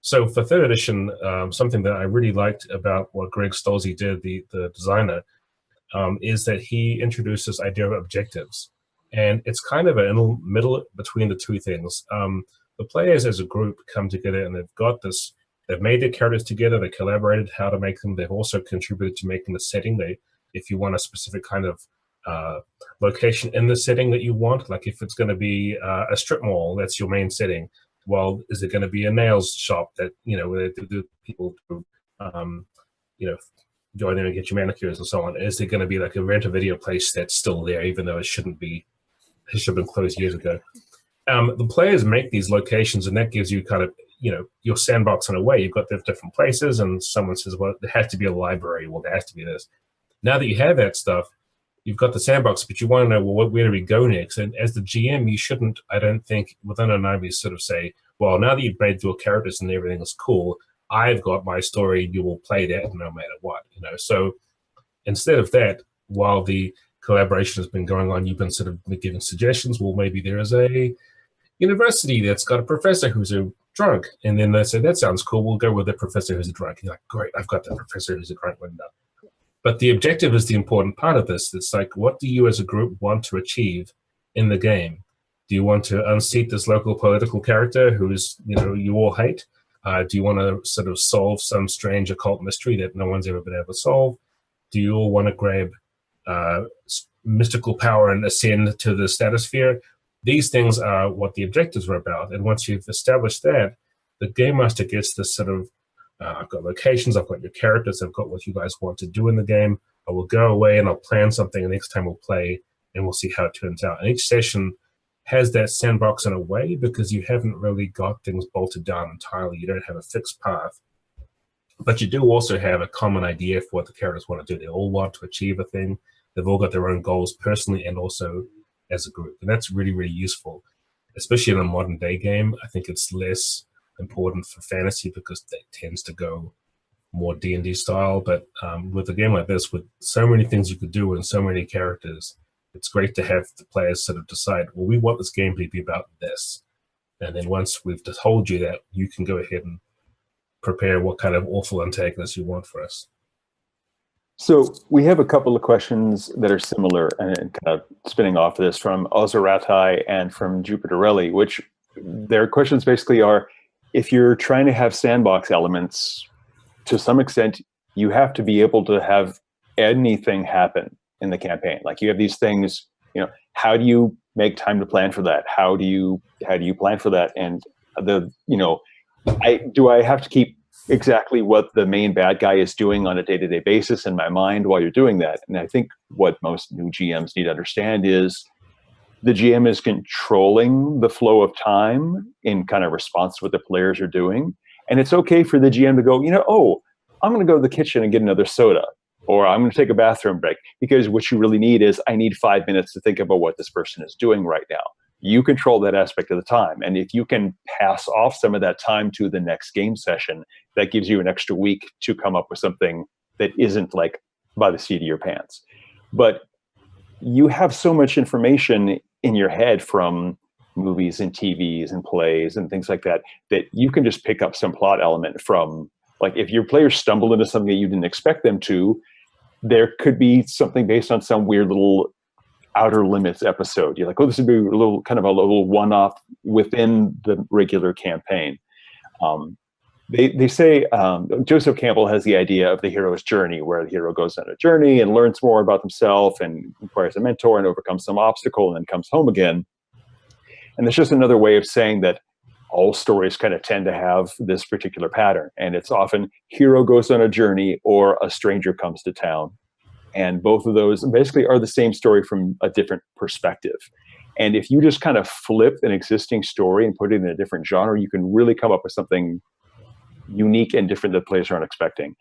So for third edition, something that I really liked about what Greg Stolze did, the designer, is that he introduced this idea of objectives. And it's kind of a middle between the two things. The players as a group come together and they've made their characters together, they collaborated how to make them, they've also contributed to making the setting. If you want a specific kind of location in the setting that you want, like if it's going to be a strip mall, that's your main setting. Well, is it going to be a nails shop that, where the people join in and get your manicures and so on? Is there going to be like a rent-a-video place that's still there, even though it should have been closed years ago? The players make these locations, and that gives you kind of, your sandbox in a way. You've got the different places, and someone says, well, there has to be a library. Well, there has to be this. Now that you have that stuff, you've got the sandbox, but you want to know, well, where do we go next? And as the GM, you shouldn't, I don't think, within Unknown Armies sort of say, well, now that you've made your characters and everything is cool, I've got my story, you will play that no matter what. So instead of that, while the collaboration has been going on, you've been sort of giving suggestions. Well, maybe there is a university that's got a professor who's a drunk. And then they say, that sounds cool, we'll go with the professor who's a drunk. And you're like, great, I've got the professor who's a drunk window. But the objective is the important part of this. It's like, what do you as a group want to achieve in the game? Do you want to unseat this local political character who's, you all hate? Do you want to sort of solve some strange occult mystery that no one's ever been able to solve? Do you all want to grab mystical power and ascend to the stratosphere? These things are what the objectives are about. And once you've established that, the Game Master gets this sort of, I've got locations, I've got your characters, I've got what you guys want to do in the game. I will go away and I'll plan something, and next time we'll play and we'll see how it turns out. And each session has that sandbox in a way because you haven't really got things bolted down entirely. You don't have a fixed path. But you do also have a common idea for what the characters want to do. They all want to achieve a thing. They've all got their own goals personally and also as a group. And that's really, really useful, especially in a modern day game. I think it's less important for fantasy because that tends to go more D&D style. But with a game like this, with so many things you could do and so many characters, it's great to have the players sort of decide, well, we want this game to be about this. And then once we've told you that, you can go ahead and prepare what kind of awful antagonist you want for us. So we have a couple of questions that are similar and kind of spinning off of this from Ozaratai and from Jupiterelli, which their questions basically are, if you're trying to have sandbox elements, to some extent, you have to be able to have anything happen in the campaign. Like you have these things, how do you make time to plan for that? How do you plan for that? And do I have to keep exactly what the main bad guy is doing on a day-to-day basis in my mind while you're doing that? And I think what most new GMs need to understand is the GM is controlling the flow of time in kind of response to what the players are doing. And it's okay for the GM to go, I'm going to go to the kitchen and get another soda, or I'm going to take a bathroom break, because what you really need is, I need 5 minutes to think about what this person is doing right now. You control that aspect of the time. And if you can pass off some of that time to the next game session, that gives you an extra week to come up with something that isn't like by the seat of your pants. But you have so much information in your head from movies and TVs and plays and things like that, that you can just pick up some plot element from, like, if your players stumble into something that you didn't expect them to, there could be something based on some weird little Outer Limits episode. You're like, oh, this would be a little one-off within the regular campaign. They say Joseph Campbell has the idea of the hero's journey, where the hero goes on a journey and learns more about himself and acquires a mentor and overcomes some obstacle and then comes home again. And it's just another way of saying that all stories kind of tend to have this particular pattern. And it's often hero goes on a journey or a stranger comes to town. And both of those basically are the same story from a different perspective. And if you just kind of flip an existing story and put it in a different genre, you can really come up with something unique and different that players aren't expecting.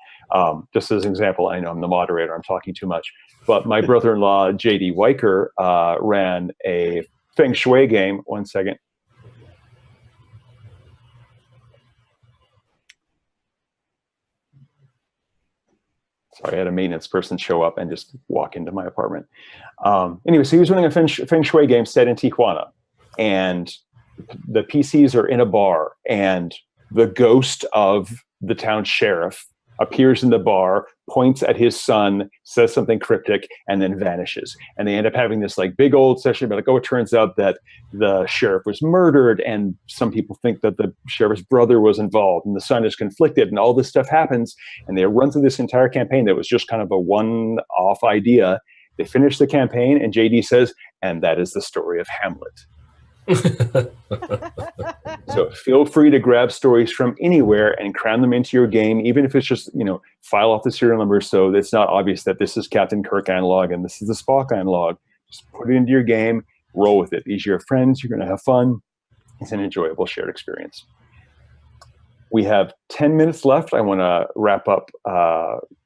Just as an example, I know I'm the moderator, I'm talking too much, but my brother-in-law, J.D. Weicker, ran a Feng Shui game. One second. Sorry, I had a maintenance person show up and just walk into my apartment. Anyway, so he was running a Feng Shui game set in Tijuana. and the PCs are in a bar, and the ghost of the town sheriff appears in the bar, points at his son, says something cryptic, and then vanishes. And they end up having this like big old session about like, oh, it turns out that the sheriff was murdered, and some people think that the sheriff's brother was involved, and the son is conflicted, and all this stuff happens. And they run through this entire campaign that was just kind of a one-off idea. They finish the campaign, and JD says, and that is the story of Hamlet. So feel free to grab stories from anywhere and cram them into your game, even if it's just, file off the serial number so it's not obvious that this is Captain Kirk analog and this is the Spock analog. Just put it into your game, roll with it. These are your friends, you're going to have fun. It's an enjoyable shared experience. We have 10 minutes left. I want to wrap up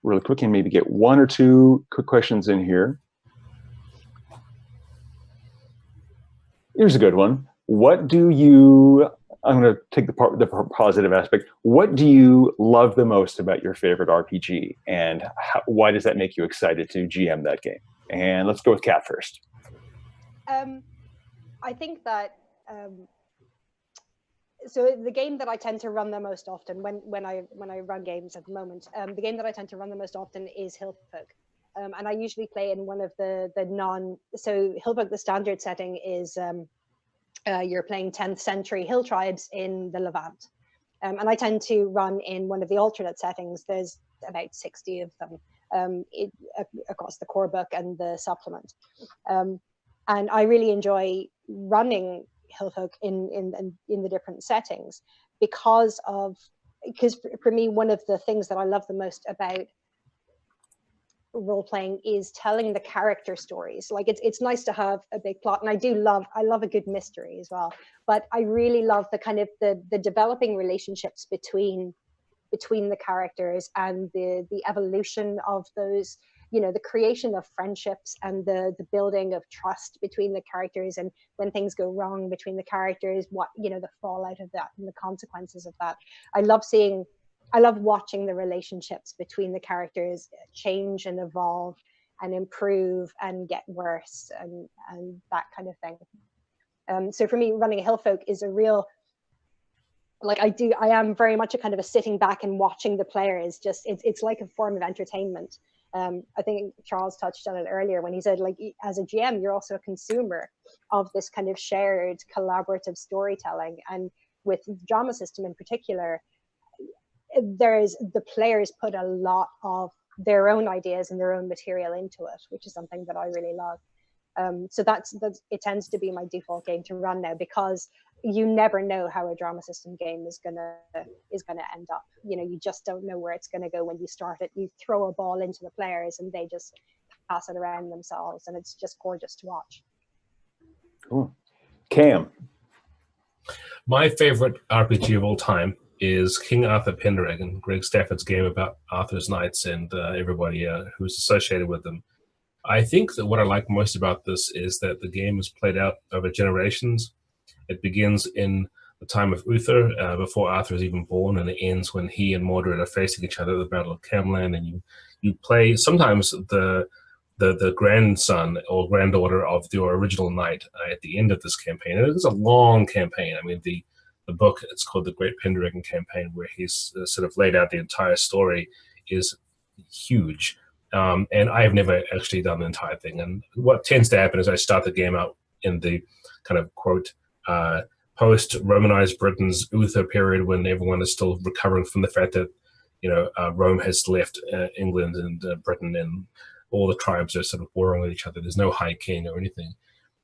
really quick and maybe get one or two quick questions in here. Here's a good one. What do you, I'm going to take the positive aspect. What do you love the most about your favorite RPG? And why does that make you excited to GM that game? And let's go with Kat first. I think that, so the game that I tend to run the most often when I run games at the moment, the game that I tend to run the most often is Hillfolk. And I usually play in one of the so Hillfolk, the standard setting is you're playing 10th century hill tribes in the Levant. And I tend to run in one of the alternate settings. There's about 60 of them across the core book and the supplement. And I really enjoy running Hillfolk in the different settings because for me, one of the things that I love the most about role playing is telling the character stories. Like it's nice to have a big plot, and I love a good mystery as well, but I really love the kind of the developing relationships between the characters and the evolution of those, the creation of friendships and the building of trust between the characters, and when things go wrong between the characters, what the fallout of that and the consequences of that. I love watching the relationships between the characters change and evolve and improve and get worse and that kind of thing. So for me, running a Hillfolk is a real, I am very much a kind of a sitting back and watching the players. Just it's like a form of entertainment. I think Charles touched on it earlier when he said, like, as a GM, you're also a consumer of this kind of shared collaborative storytelling. And with the drama system in particular, the players put a lot of their own ideas and their own material into it, which is something that I really love. So that's it tends to be my default game to run now, because you never know how a drama system game is gonna end up. You just don't know where it's gonna go when you start it. You throw a ball into the players and they just pass it around themselves, and it's just gorgeous to watch. Cool. Cam. My favorite RPG of all time is King Arthur Pendragon, Greg Stafford's game about Arthur's knights and everybody who's associated with them. I think that what I like most about this is that the game is played out over generations. It begins in the time of Uther, before Arthur is even born, and it ends when he and Mordred are facing each other at the Battle of Camlan, and you play sometimes the grandson or granddaughter of your original knight at the end of this campaign. And it's a long campaign. I mean, the book, it's called The Great Pendragon Campaign, where he's sort of laid out the entire story, is huge. And I have never actually done the entire thing. And what tends to happen is I start the game out in the kind of, quote, post-Romanized Britain's Uther period, when everyone is still recovering from the fact that, Rome has left England and Britain, and all the tribes are sort of warring with each other. There's no high king or anything.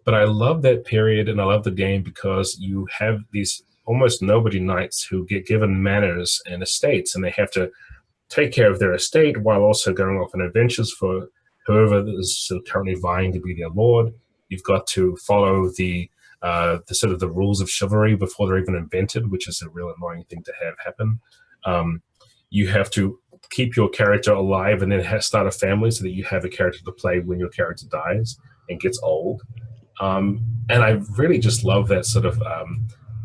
But I love that period, and I love the game because you have these almost nobody knights who get given manors and estates, and they have to take care of their estate while also going off on adventures for whoever is sort of currently vying to be their lord. You've got to follow the sort of the rules of chivalry before they're even invented, which is a real annoying thing to have happen. You have to keep your character alive and then start a family so that you have a character to play when your character dies and gets old. And I really just love that sort of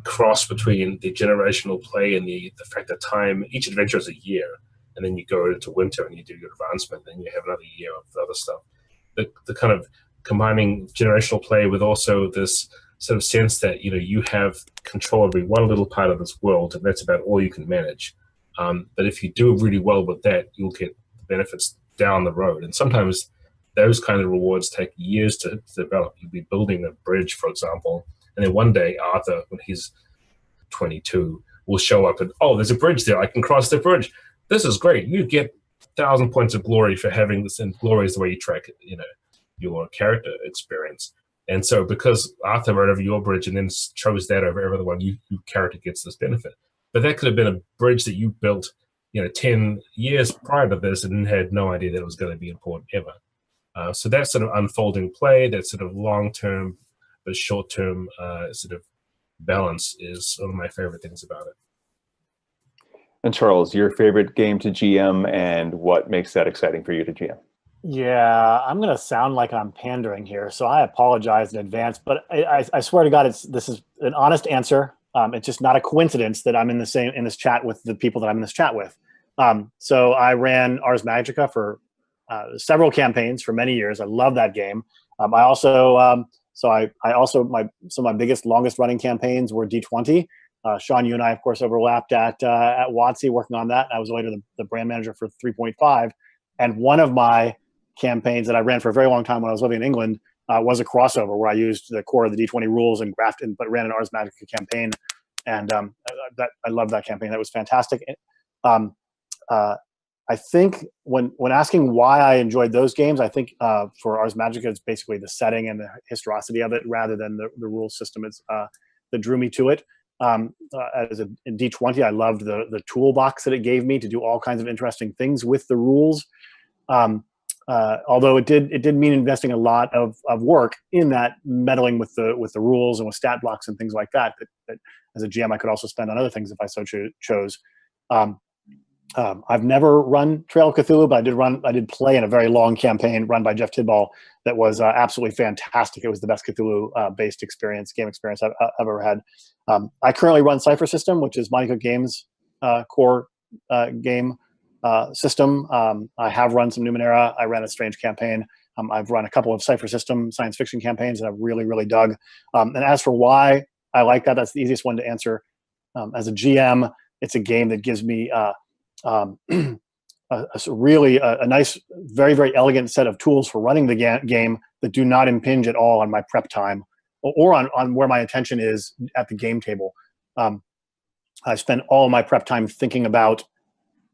cross between the generational play and the fact that each adventure is a year, and then you go into winter and you do your advancement, and you have another year of other stuff. The kind of combining generational play with also this sort of sense that you have control over one little part of this world, and that's about all you can manage. But if you do really well with that, you'll get the benefits down the road. And sometimes those kind of rewards take years to develop. You'll be building a bridge, for example, and then one day Arthur, when he's 22, will show up and, oh, there's a bridge there. I can cross the bridge. This is great. You get 1,000 points of glory for having this, and glory is the way you track your character experience. And so because Arthur wrote over your bridge and then chose that over every other one, your character gets this benefit. But that could have been a bridge that you built 10 years prior to this and had no idea that it was going to be important ever. So that sort of unfolding play, that sort of long-term but short-term sort of balance is one of my favorite things about it. And Charles, your favorite game to GM and what makes that exciting for you to GM? Yeah, I'm going to sound like I'm pandering here, so I apologize in advance. But I swear to God, this is an honest answer. It's just not a coincidence that I'm in this chat with the people that I'm in this chat with. So I ran Ars Magica for several campaigns for many years. I love that game. I also some of my biggest, longest running campaigns were D20. Sean, you and I, of course, overlapped at WotC working on that. I was later the brand manager for 3.5. And one of my campaigns that I ran for a very long time when I was living in England was a crossover where I used the core of the D20 rules and grafted, but ran an Ars Magica campaign. And I loved that campaign. That was fantastic. I think when asking why I enjoyed those games, I think for Ars Magica, it's basically the setting and the historicity of it rather than the rule system that drew me to it. As a D20, I loved the toolbox that it gave me to do all kinds of interesting things with the rules. Although it did mean investing a lot of work in that, meddling with the rules and with stat blocks and things like that as a GM I could also spend on other things if I so chose. I've never run Trail of Cthulhu, but I did play in a very long campaign run by Jeff Tidball that was absolutely fantastic. It was the best Cthulhu based game experience I've ever had. I currently run Cypher System, which is Monte Cook Games core game system. I have run some Numenera. I ran a Strange campaign. I've run a couple of Cypher System science fiction campaigns that I've really, really dug. And as for why I like that, that's the easiest one to answer. As a GM, it's a game that gives me really nice, very, very elegant set of tools for running the game that do not impinge at all on my prep time or on where my attention is at the game table. I spend all my prep time thinking about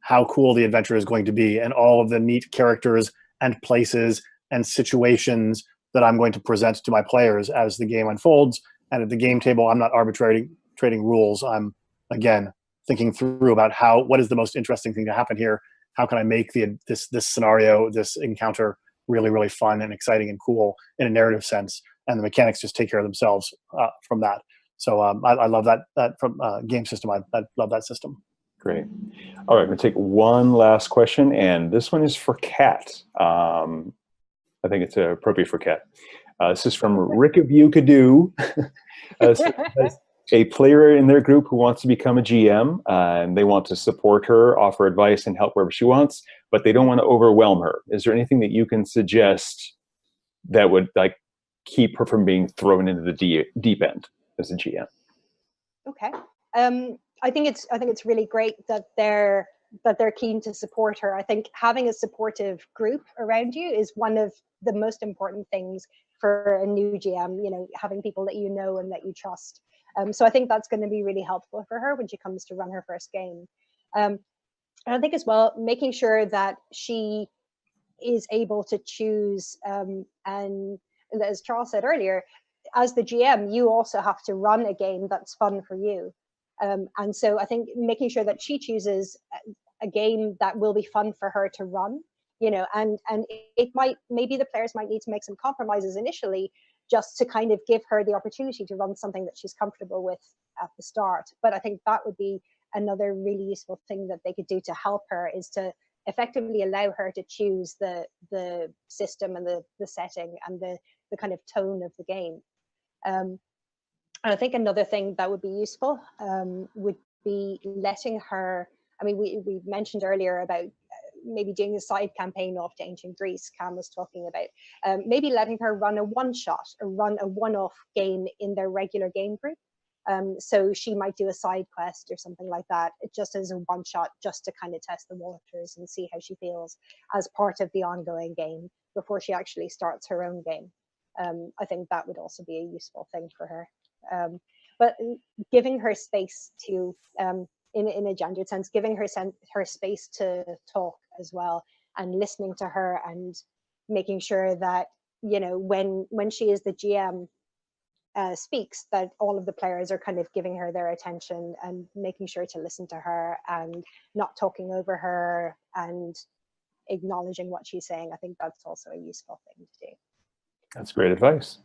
how cool the adventure is going to be and all of the neat characters and places and situations that I'm going to present to my players as the game unfolds. And at the game table, I'm not arbitrating rules. I'm, again, thinking through about what is the most interesting thing to happen here. How can I make this scenario, this encounter, really, really fun and exciting and cool in a narrative sense? And the mechanics just take care of themselves from that. So I love that from game system. I love that system. Great. All right, I'm going to take one last question, and this one is for Kat. I think it's appropriate for Kat. This is from Rick of Ukadoo. A player in their group who wants to become a GM, and they want to support her, offer advice, and help wherever she wants, but they don't want to overwhelm her. Is there anything that you can suggest that would keep her from being thrown into the deep end as a GM? Okay. I think it's really great that they're keen to support her. I think having a supportive group around you is one of the most important things for a new GM. Having people that you know and that you trust. So I think that's going to be really helpful for her when she comes to run her first game. And I think as well, making sure that she is able to choose, and as Charles said earlier, as the GM, you also have to run a game that's fun for you. And so I think making sure that she chooses a game that will be fun for her to run, and maybe the players might need to make some compromises initially, just to kind of give her the opportunity to run something that she's comfortable with at the start. But I think that would be another really useful thing that they could do to help her, is to effectively allow her to choose the system and the setting and the kind of tone of the game. And I think another thing that would be useful would be letting her, I mean, we mentioned earlier about maybe doing a side campaign off to ancient Greece, Cam was talking about. Maybe letting her run a one-shot or run a one-off game in their regular game group. So she might do a side quest or something like that, just as a one-shot, just to kind of test the waters and see how she feels as part of the ongoing game before she actually starts her own game. I think that would also be a useful thing for her. But giving her space to, in a gendered sense, giving her space to talk as well, and listening to her, and making sure that, you know, when she is the GM speaks, that all of the players are kind of giving her their attention and making sure to listen to her and not talking over her and acknowledging what she's saying. I think that's also a useful thing to do. That's great advice.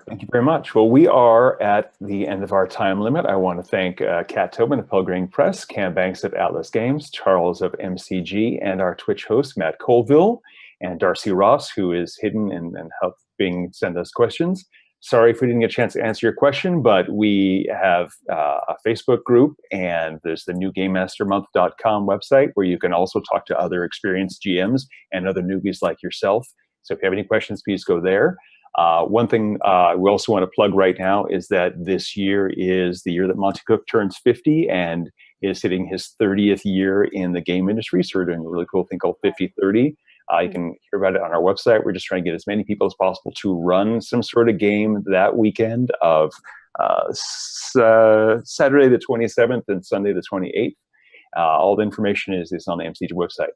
Thank you very much. Well, we are at the end of our time limit. I want to thank Kat Tobin of Pelgrane Press, Cam Banks of Atlas Games, Charles of MCG, and our Twitch host, Matt Colville, and Darcy Ross, who is hidden and helping send us questions. Sorry if we didn't get a chance to answer your question, but we have a Facebook group, and there's the new Gamemastermonth.com website where you can also talk to other experienced GMs and other newbies like yourself. So if you have any questions, please go there. One thing we also want to plug right now is that this year is the year that Monte Cook turns 50 and is hitting his 30th year in the game industry. So we're doing a really cool thing called 50-30. You can hear about it on our website. We're just trying to get as many people as possible to run some sort of game that weekend of Saturday the 27th and Sunday the 28th. All the information is on the MCG website.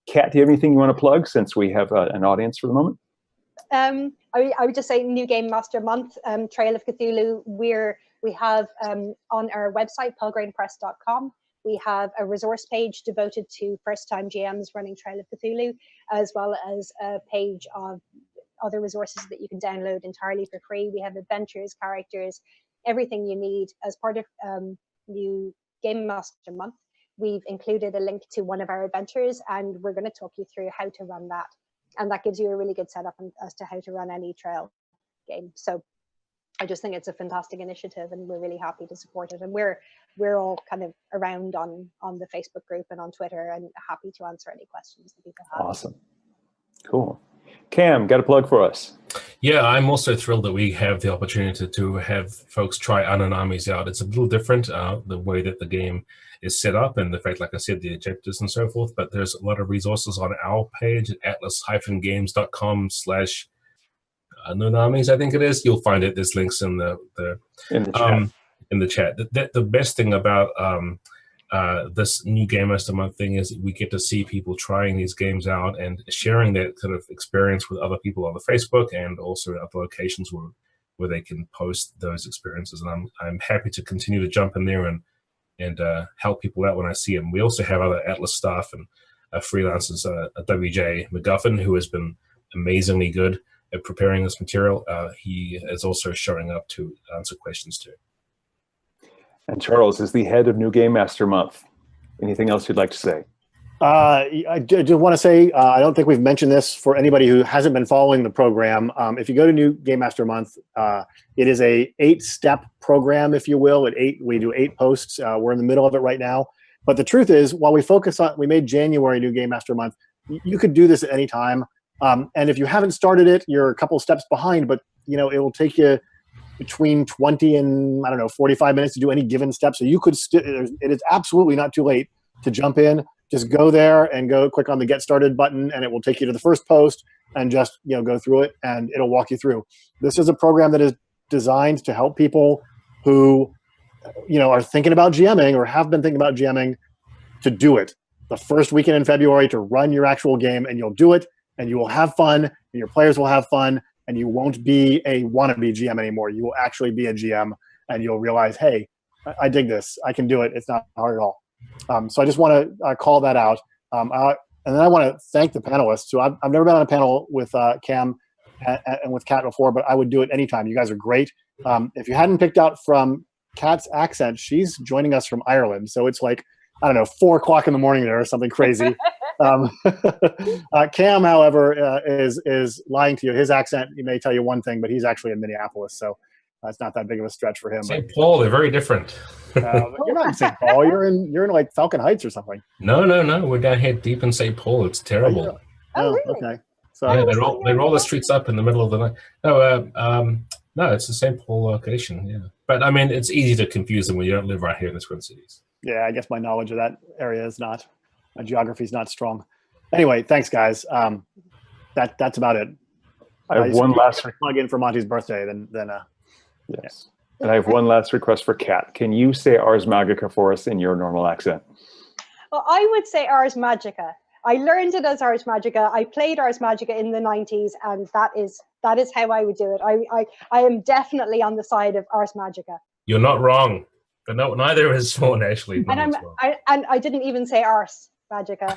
Kat, do you have anything you want to plug since we have an audience for the moment? I would just say New Gamemaster Month, Trail of Cthulhu. We have on our website, pelgranepress.com, we have a resource page devoted to first-time GMs running Trail of Cthulhu, as well as a page of other resources that you can download entirely for free. We have adventures, characters, everything you need. As part of New Gamemaster Month, we've included a link to one of our adventures, and we're going to talk you through how to run that. And that gives you a really good setup as to how to run any trail game. So I just think it's a fantastic initiative, and we're really happy to support it. And we're all kind of around on the Facebook group and on Twitter, and happy to answer any questions that people have. Awesome. Cool. Cam, got a plug for us? Yeah, I'm also thrilled that we have the opportunity to have folks try Unknown Armies out. It's a little different, the way that the game is set up, and the fact, like I said, the objectives and so forth, but there's a lot of resources on our page at atlas-games.com/Unknown Armies, I think it is. You'll find it. There's links in the chat. The best thing about this new Game Master Month thing is we get to see people trying these games out and sharing that kind of experience with other people on the Facebook, and also at other locations where they can post those experiences. And I'm happy to continue to jump in there and help people out when I see them. We also have other Atlas staff and freelancers, WJ McGuffin, who has been amazingly good at preparing this material. He is also showing up to answer questions too. And Charles is the head of New Game Master Month. Anything else you'd like to say? I just want to say, I don't think we've mentioned this for anybody who hasn't been following the program. If you go to New Game Master Month, it is a 8-step program, if you will. We do 8 posts. We're in the middle of it right now. But the truth is, while we made January New Game Master Month, you could do this at any time. And if you haven't started it, you're a couple steps behind, but it will take you between 20 and, I don't know, 45 minutes to do any given step. So you could it is absolutely not too late to jump in. Just go there and click on the Get Started button, and it will take you to the first post, and just go through it, and it'll walk you through. This is a program that is designed to help people who are thinking about GMing or have been thinking about GMing to do it the first weekend in February, to run your actual game, and you'll do it, and you will have fun, and your players will have fun, and you won't be a wannabe GM anymore. You will actually be a GM, and you'll realize, hey, I dig this. I can do it. It's not hard at all. So I just want to call that out. And then I want to thank the panelists. So I've never been on a panel with Cam and with Kat before, but I would do it anytime. You guys are great. If you hadn't picked out from Kat's accent, she's joining us from Ireland. So it's like, I don't know, 4 o'clock in the morning there or something crazy. Cam, however, is lying to you. His accent, he may tell you one thing, but he's actually in Minneapolis. So That's not that big of a stretch for him. St. Paul, they're very different. You're not in St. Paul. You're in like Falcon Heights or something. No. We're down here deep in St. Paul. It's terrible. Oh, really? Okay. So Yeah, they roll the streets up in the middle of the night. No, it's the St. Paul location. Yeah, but I mean, it's easy to confuse them when you don't live right here in the Twin Cities. yeah, I guess my knowledge of that area is not, my geography is not strong. Anyway, thanks guys. That's about it. I have one last plug in for Monty's birthday. Then yes, and I have one last request for Kat. Can you say Ars Magica for us in your normal accent? Well, I would say Ars Magica. I learned it as Ars Magica. I played Ars Magica in the 90s, and that is how I would do it. I am definitely on the side of Ars Magica. You're not wrong, but no, neither is Sean actually. And I didn't even say Ars Magica.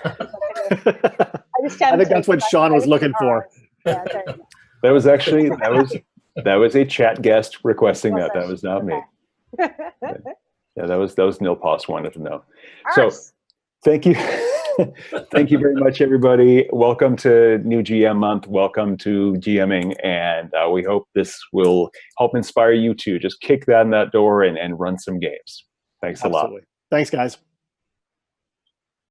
I think that's what Sean was looking for. Yeah, there you go. That was actually that was a chat guest requesting that. That was not me. Yeah, that was Neil Poss wanted to know. So thank you. Thank you very much, everybody. Welcome to New GM Month. Welcome to GMing, and we hope this will help inspire you to just kick that in that door and run some games. Thanks a lot. Thanks, guys.